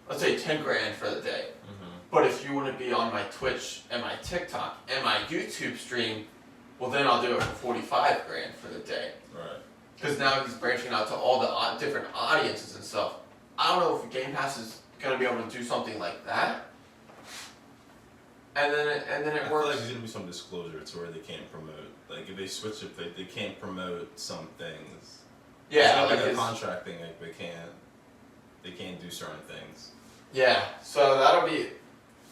let's say, 10 grand for the day. But if you want to be on my Twitch and my TikTok and my YouTube stream, well then I'll do it for 45 grand for the day. Right. Because now he's branching out to all the different audiences and stuff. I don't know if Game Pass is gonna be able to do something like that. And then it works. I feel like there's gonna be some disclosure to where they can't promote. Like if they switch it, they can't promote some things. Yeah, it's not like a contract thing. Like they can't do certain things. Yeah, so that'll be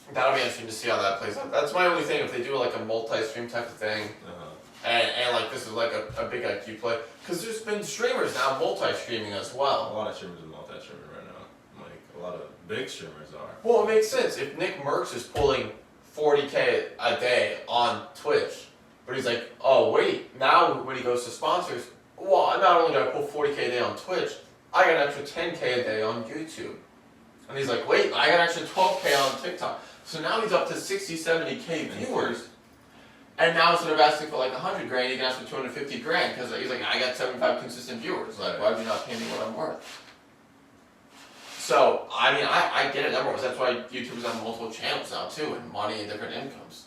interesting to see how that plays out. That's my only thing. If they do like a multi-stream type of thing, and like this is like a big IQ play, because there's been streamers now multi-streaming as well. A lot of streamers are multi-streaming right now. Like a lot of big streamers are. Well, it makes sense if Nick Merckx is pulling 40K a day on Twitch, but he's like, oh wait, now when he goes to sponsors, well, not only do I pull 40K a day on Twitch, I got an extra 10K a day on YouTube. And he's like, wait, I got an extra 12K on TikTok. So now he's up to 60, 70K viewers. And now instead of asking for like 100 grand, he can ask for 250 grand because he's like, I got 75 consistent viewers. Like, why would you not pay me what I'm worth? So, I mean, I get it. That's why YouTubers have multiple channels now too, and money and different incomes.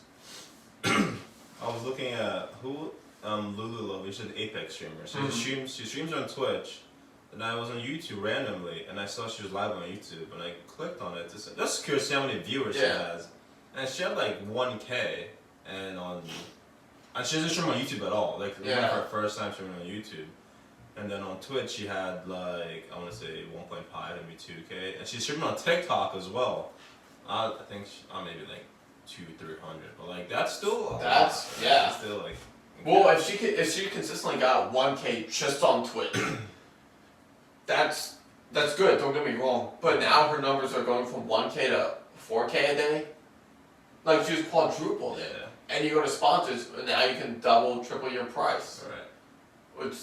I was looking at Lulu Love, she's an Apex streamer. So she streams on Twitch, and I was on YouTube randomly, and I saw she was live on YouTube, and I clicked on it to say, just curious to see how many viewers she has. And she had like 1K, and she doesn't stream on YouTube at all. Like, it was her first time streaming on YouTube. And then on Twitch, she had like, I want to say 1.5, maybe 2K. And she's streaming on TikTok as well. I think maybe like 200-300. But like, that's still That's still like. Well, if she consistently got 1K just on Twitch, that's good. Don't get me wrong. But now her numbers are going from 1K to 4K a day. Like she's quadrupled it. And you go to sponsors, and now you can double, triple your price. Right.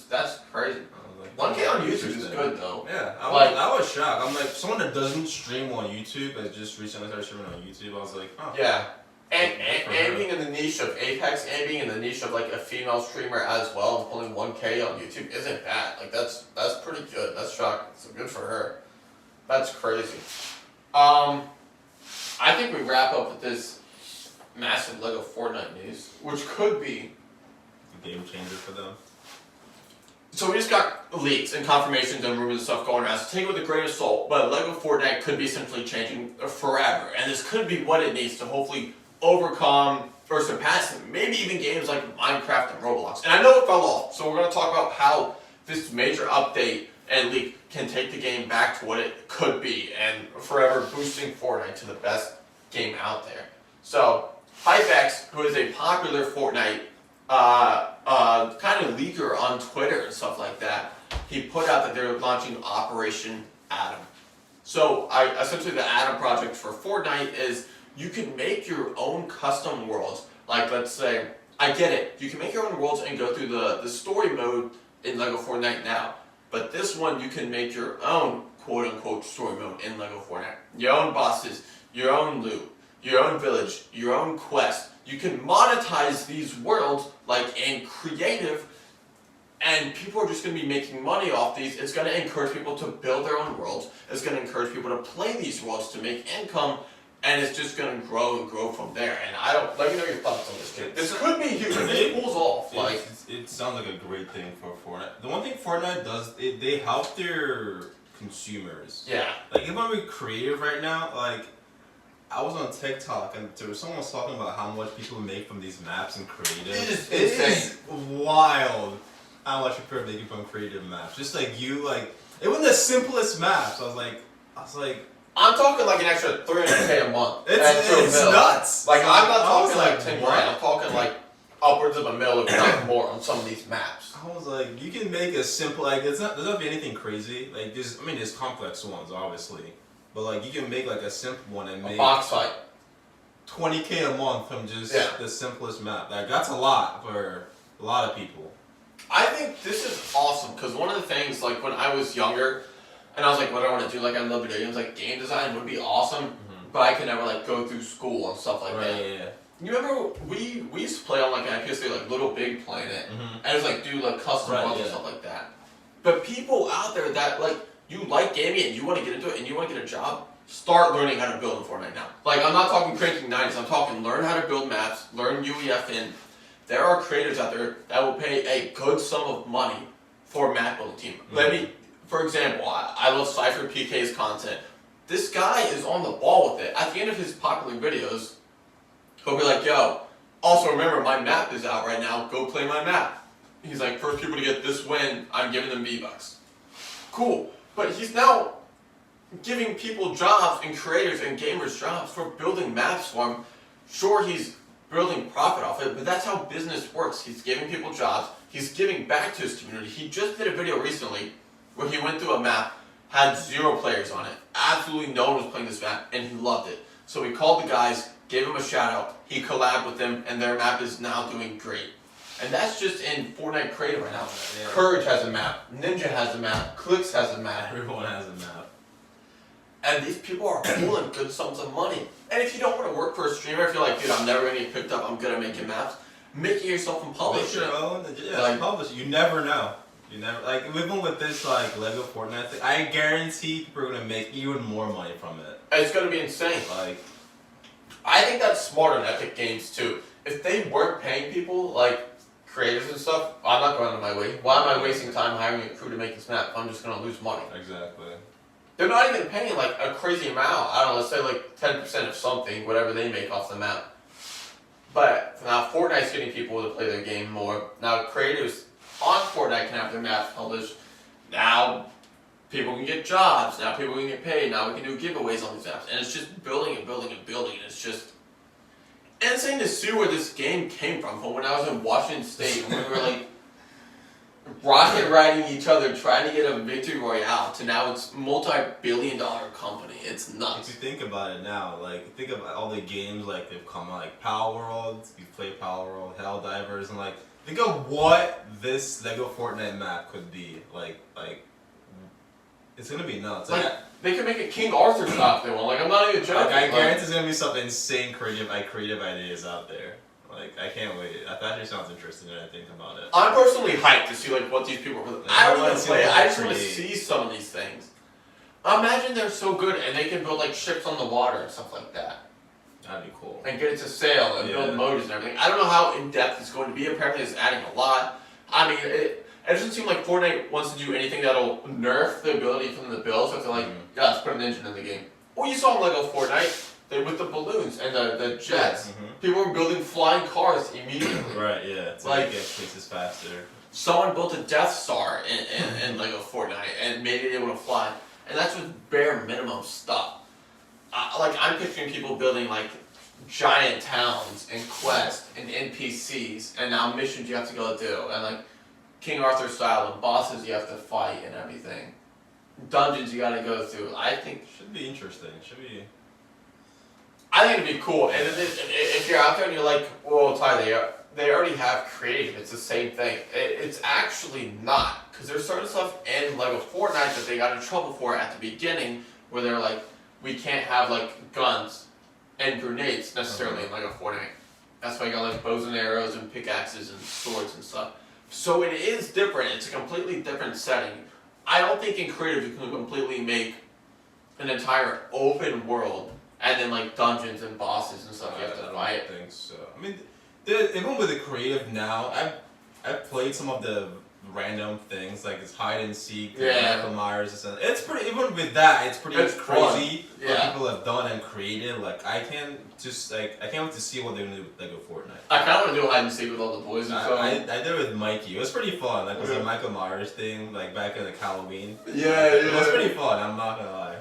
That's crazy. Like, 1K on YouTube is good though. Yeah, I was shocked. I'm like, someone that doesn't stream on YouTube, that just recently started streaming on YouTube, I was like, oh. Yeah. And being in the niche of Apex, and being in the niche of like a female streamer as well, and pulling 1K on YouTube isn't bad. Like that's pretty good. That's shocking. So good for her. That's crazy. I think we wrap up with this massive Lego Fortnite news, which could be a game changer for them. So we just got leaks and confirmations and rumors and stuff going around, so take it with a grain of salt, but Lego Fortnite could be essentially changing forever, and this could be what it needs to hopefully overcome or surpass maybe even games like Minecraft and Roblox. And I know it fell off, so we're going to talk about how this major update and leak can take the game back to what it could be, and forever boosting Fortnite to the best game out there. So, HypeX, who is a popular Fortnite kind of leaker on Twitter and stuff like that, he put out that they're launching Operation Atom. So essentially the Atom project for Fortnite is you can make your own custom worlds. Like let's say, I get it, you can make your own worlds and go through the story mode in Lego Fortnite now. But this one you can make your own quote unquote story mode in Lego Fortnite. Your own bosses, your own loot, your own village, your own quest. You can monetize these worlds like in creative And people are just going to be making money off these. It's going to encourage people to build their own worlds. It's going to encourage people to play these worlds to make income. And it's just going to grow and grow from there. And I don't, let me know your thoughts on this, kid. This could be huge. If it pulls off. Like, it sounds like a great thing for Fortnite. The one thing Fortnite does, they help their consumers. yeah. Like, if I'm creative right now, like, I was on TikTok and someone was talking about how much people make from these maps and creative. It is wild how much people are making from creative maps. Just like you, like, it was the simplest maps. I was like, I'm talking like an extra $300K a month. it's nuts. Like, I'm not talking like, like 10 grand. I'm talking like upwards of $1 million, if not more, on some of these maps. I was like, you can make a simple, like, there's not be anything crazy. Like, there's complex ones, obviously. But, like, you can make, like, a simple one and make A box fight. $20K a month from just Yeah. the simplest map. Like, that's a lot for a lot of people. I think this is awesome, because one of the things, like, when I was younger, and I was like, what do I want to do? Like, I love video games. Like, game design would be awesome, but I could never, like, go through school and stuff like that. Yeah. You remember, we used to play on, like, an PS3, like, Little Big Planet, and it was, like, do, like, custom runs and stuff like that. But people out there that, like, you like gaming and you want to get into it and you want to get a job, start learning how to build in Fortnite now. Like, I'm not talking cranking 90s, I'm talking learn how to build maps, learn UEF in. There are creators out there that will pay a good sum of money for a map building team. Let me, for example, I love Cypher PK's content. This guy is on the ball with it. At the end of his popular videos, he'll be like, yo, also remember my map is out right now, go play my map. He's like, first people to get this win, I'm giving them V-Bucks. Cool. But he's now giving people jobs and creators and gamers jobs for building maps for him. Sure, he's building profit off it, but that's how business works. He's giving people jobs. He's giving back to his community. He just did a video recently where he went through a map, had 0 players on it. Absolutely no one was playing this map, and he loved it. So he called the guys, gave them a shout out, he collabed with them, and their map is now doing great. And that's just in Fortnite Creative right now. Yeah. Courage has a map, Ninja has a map, Clicks has a map. Everyone has a map. And these people are pulling good sums of money. And if you don't want to work for a streamer, if you're like, dude, I'm never going to get picked up, I'm good at making maps, make it yourself and publish Make it. your own, Like- publish it. You never know. You never, like, even with this, like, Lego Fortnite thing, I guarantee people are going to make even more money from it. It's going to be insane. Like, I think that's smart on Epic Games too. If they weren't paying people, like creators and stuff, I'm not going out of my way. Why am I wasting time hiring a crew to make this map? I'm just going to lose money. exactly. They're not even paying like a crazy amount. I don't know, let's say like 10% of something, whatever they make off the map. But now Fortnite's getting people to play their game more. Now creators on Fortnite can have their maps published. Now people can get jobs. Now people can get paid. Now we can do giveaways on these maps. And it's just building and building and building. And it's just insane to see where this game came from when I was in Washington State and we were like rocket riding each other trying to get a victory royale to now it's multi-billion-dollar company. It's If nuts. you think about it now, like, think about all the games, like, they've come out, like, Power World, you play Power World, Helldivers, and, like, think of what this Lego Fortnite map could be. Like, it's gonna be nuts. Like, they could make a King Arthur style if they want. Like, I'm not even joking. I guarantee there's gonna be some insane creative ideas out there. Like, I can't wait. That actually sounds interesting when I think about it. I'm personally hyped to see like what these people are. I don't want to play it. I just want to see some of these things. Imagine they're so good and they can build like ships on the water and stuff like that. That'd be cool. And get it to sail and build Yeah. motors and everything. I don't know how in depth it's going to be. Apparently, it's adding a lot. I mean, it doesn't seem like Fortnite wants to do anything that'll nerf the ability from the build. So if they're like, yeah, let's put an engine in the game. Well, you saw in Lego Fortnite. With the balloons and the jets, people were building flying cars immediately. Right, yeah. To Like- get places faster. Someone built a Death Star in Lego Fortnite and made it able to fly, and that's with bare minimum stuff. Like I'm picturing people building like giant towns and quests and NPCs and now missions you have to go do and like King Arthur style and bosses you have to fight and everything. Dungeons you gotta go through. I think Should be interesting. Should be. I think it'd be cool. And if you're out there and you're like, well, Ty, they already have creative. It's the same thing. It's actually not. Because there's certain stuff in Lego Fortnite that they got in trouble for at the beginning where they're like, we can't have like guns and grenades necessarily in Lego Fortnite. That's why you got like bows and arrows and pickaxes and swords and stuff. So it is different. It's a completely different setting. I don't think in creative you can completely make an entire open world and then like dungeons and bosses and stuff you have to fight. I don't think so. I mean, even with the creative now, I've played some of the random things like it's hide and seek, Michael Myers and stuff. It's pretty. Even with that, it's pretty crazy what people have done and created. Like I can't wait to see what they're gonna do with Lego Fortnite. I kind of want to do hide and seek with all the boys and stuff. I did it with Mikey. It was pretty fun. Like it was a Michael Myers thing, like back in like Halloween. Yeah. It was pretty fun. I'm not gonna lie.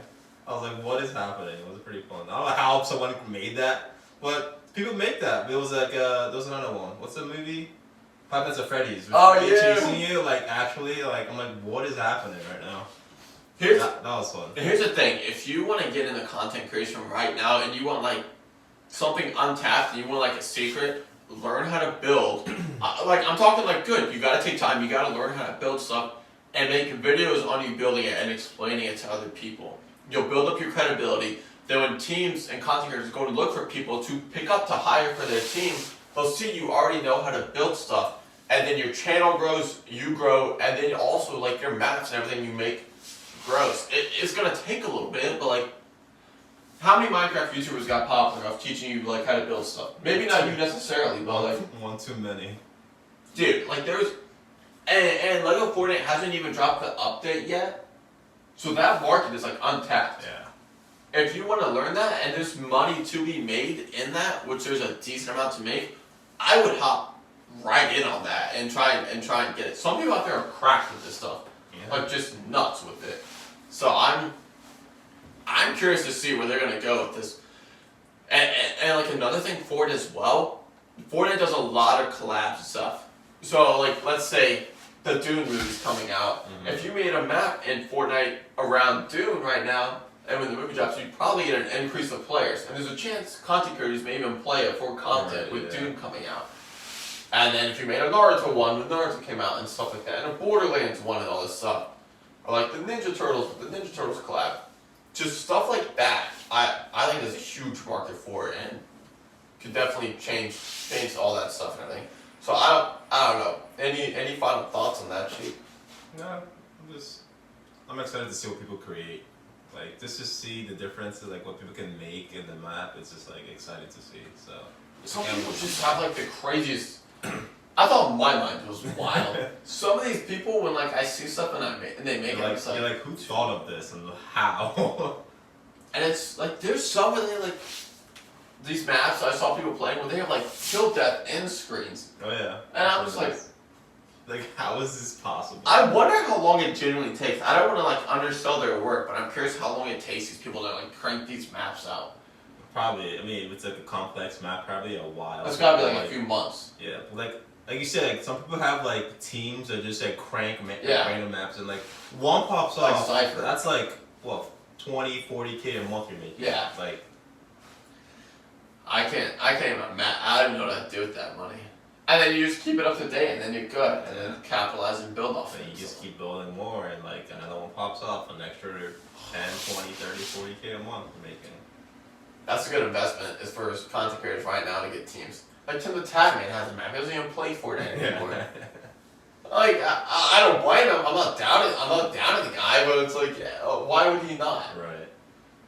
I was like, what is happening? It was pretty fun. I don't know how someone made that, but people make that. It was like there was another one. What's the movie? Five Nights at Freddy's. Chasing you, like actually, like I'm like, what is happening right now? That was fun. Here's the thing: if you want to get into content creation right now, and you want like something untapped, and you want like a secret, learn how to build. Like I'm talking like good. You gotta take time. You gotta learn how to build stuff and make videos on you building it and explaining it to other people. You'll build up your credibility. Then when teams and content creators go to look for people to pick up to hire for their team, they'll see you already know how to build stuff. And then your channel grows, you grow, and then also like your maps and everything you make grows. It's gonna take a little bit, but like, how many Minecraft YouTubers got popular of teaching you like how to build stuff? Maybe not you necessarily, but like one too many. Dude, like there's, and Lego Fortnite hasn't even dropped the update yet, so that market is like untapped. Yeah. If you want to learn that, and there's money to be made in that, which there's a decent amount to make, I would hop right in on that and try and get it. Some people out there are cracked with this stuff, like just nuts with it. So I'm curious to see where they're gonna go with this. And like another thing for it as well, Fortnite does a lot of collabs and stuff. So like let's say the Dune movie's coming out. Mm-hmm. If you made a map in Fortnite around Dune right now, and when the movie drops, you'd probably get an increase of players. And there's a chance content creators may even play it for content with Dune coming out. And then if you made a Naruto one, when Naruto came out and stuff like that, and a Borderlands one and all this stuff, or like the Ninja Turtles with the Ninja Turtles collab, just stuff like that, I think there's a huge market for it and could definitely change all that stuff and everything. So I don't know. Any final thoughts on that, Chief? No, I'm excited to see what people create. Like just to see the differences, like what people can make in the map. It's just like exciting to see. So some people just have like the craziest. I thought my mind was wild. Some of these people, when like I see stuff and they make it, like, it's like, you're like, who thought of this and how? And it's like there's some of like these maps I saw people playing where they have like kill death end screens. Oh yeah. And I'm just like, how is this possible? I wonder how long it genuinely takes. I don't want to like undersell their work, but I'm curious how long it takes these people to like crank these maps out. Probably, I mean, if it's like a complex map, probably a while. It's gotta be like a few months. Yeah, like you said, like some people have like teams that just like crank random maps, and like one pops like off. Cypher. That's like what 20, 40K a month you're making. Yeah. Like I can't even I don't know what to do with that money. And then you just keep it up to date, and then you're good, and then capitalize and build off it. You just keep building more, and like another one pops off, an extra 10, 20, 30, 40K a month you're making. That's a good investment is for content creators right now to get teams. Like Tim the Tagman has a map. He doesn't even play Fortnite anymore. Like I don't blame him. I'm not doubting the guy, but it's like why would he not? Right.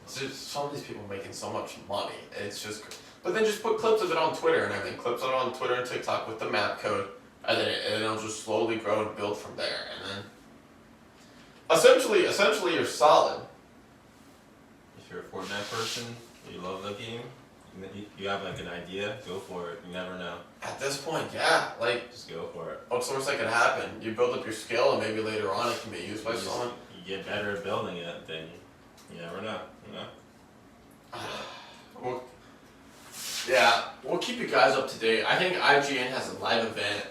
It's just some of these people making so much money. It's just. But then just put clips of it on Twitter and everything. Clips of it on Twitter and TikTok with the map code, and then it'll just slowly grow and build from there. And then essentially you're solid. If you're a Fortnite person, you love the game, you have like an idea, go for it. You never know. At this point, yeah, like just go for it. What's the worst that could happen? You build up your skill, and maybe later on it can be used by someone. You get better at building it, then you never know. You know. Well, yeah, we'll keep you guys up to date. I think IGN has a live event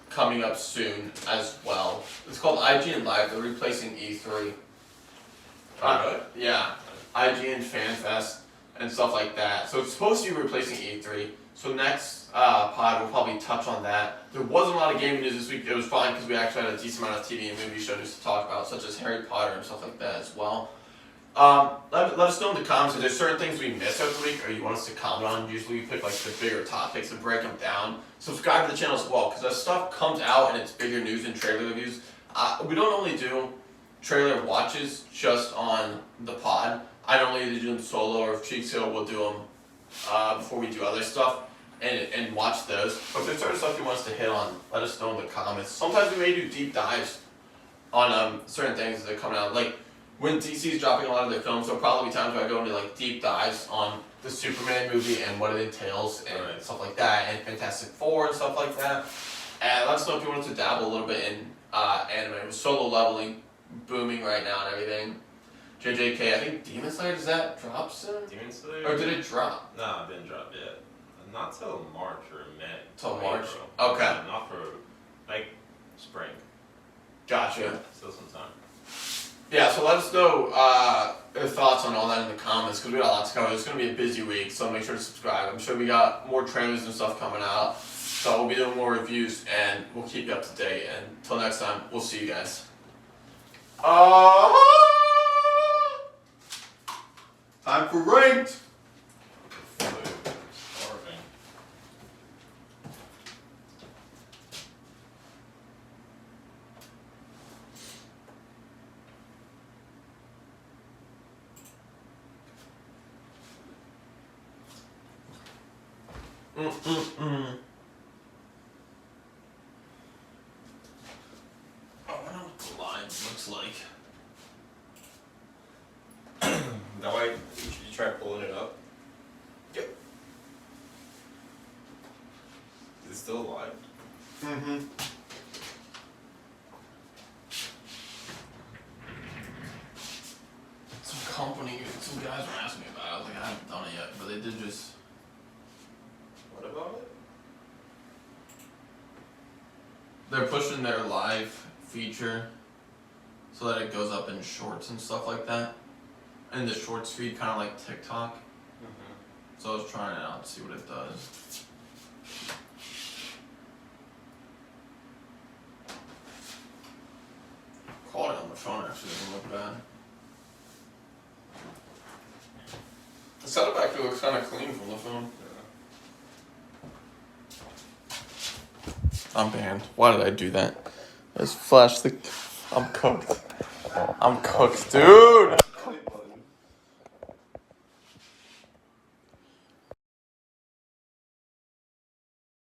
coming up soon as well. It's called IGN Live. They're replacing E3. Yeah, IGN Fan Fest and stuff like that. So it's supposed to be replacing E3. So next pod we'll probably touch on that. There wasn't a lot of gaming news this week. It was fine because we actually had a decent amount of TV and movie shows to talk about, such as Harry Potter and stuff like that as well. let us know in the comments if there's certain things we miss out the week or you want us to comment on. Usually we pick like the bigger topics and break them down. Subscribe to the channel as well because as stuff comes out and it's bigger news and trailer reviews, we don't only do trailer watches just on the pod. I normally either do them solo or if Cheeks Hill will do them before we do other stuff and watch those. But if there's certain stuff you want us to hit on, let us know in the comments. Sometimes we may do deep dives on certain things that are coming out. Like when DC is dropping a lot of their films, there'll probably be times where I go into like deep dives on the Superman movie and what it entails and stuff like that, and Fantastic Four and stuff like that. And let us know if you want us to dabble a little bit in anime. With Solo Leveling booming right now and everything. JJK, I think Demon Slayer, does that drop soon? Demon Slayer? Or did it drop? No, it didn't drop yet. Not till March or May. Till March? April. Okay. Yeah, not for, like, spring. Gotcha. Still some time. Yeah, so let us know your thoughts on all that in the comments because we got a lot to cover. It's going to be a busy week, so make sure to subscribe. I'm sure we got more trailers and stuff coming out. So we'll be doing more reviews and we'll keep you up to date. And until next time, we'll see you guys. Time for ranked. Starving. I don't know what the line looks like. That way, you try pulling it up. Yep. Is it still alive? Mm-hmm. Some company, some guys were asking me about it. I was like, I haven't done it yet, but they did just. What about it? They're pushing their live feature so that it goes up in shorts and stuff like that. And the shorts feed kind of like TikTok. So I was trying it out to see what it does. Quality on the phone actually doesn't look bad. The setup actually looks kind of clean from the phone. I'm banned. Why did I do that? Let's flash the. I'm cooked. I'm cooked, dude!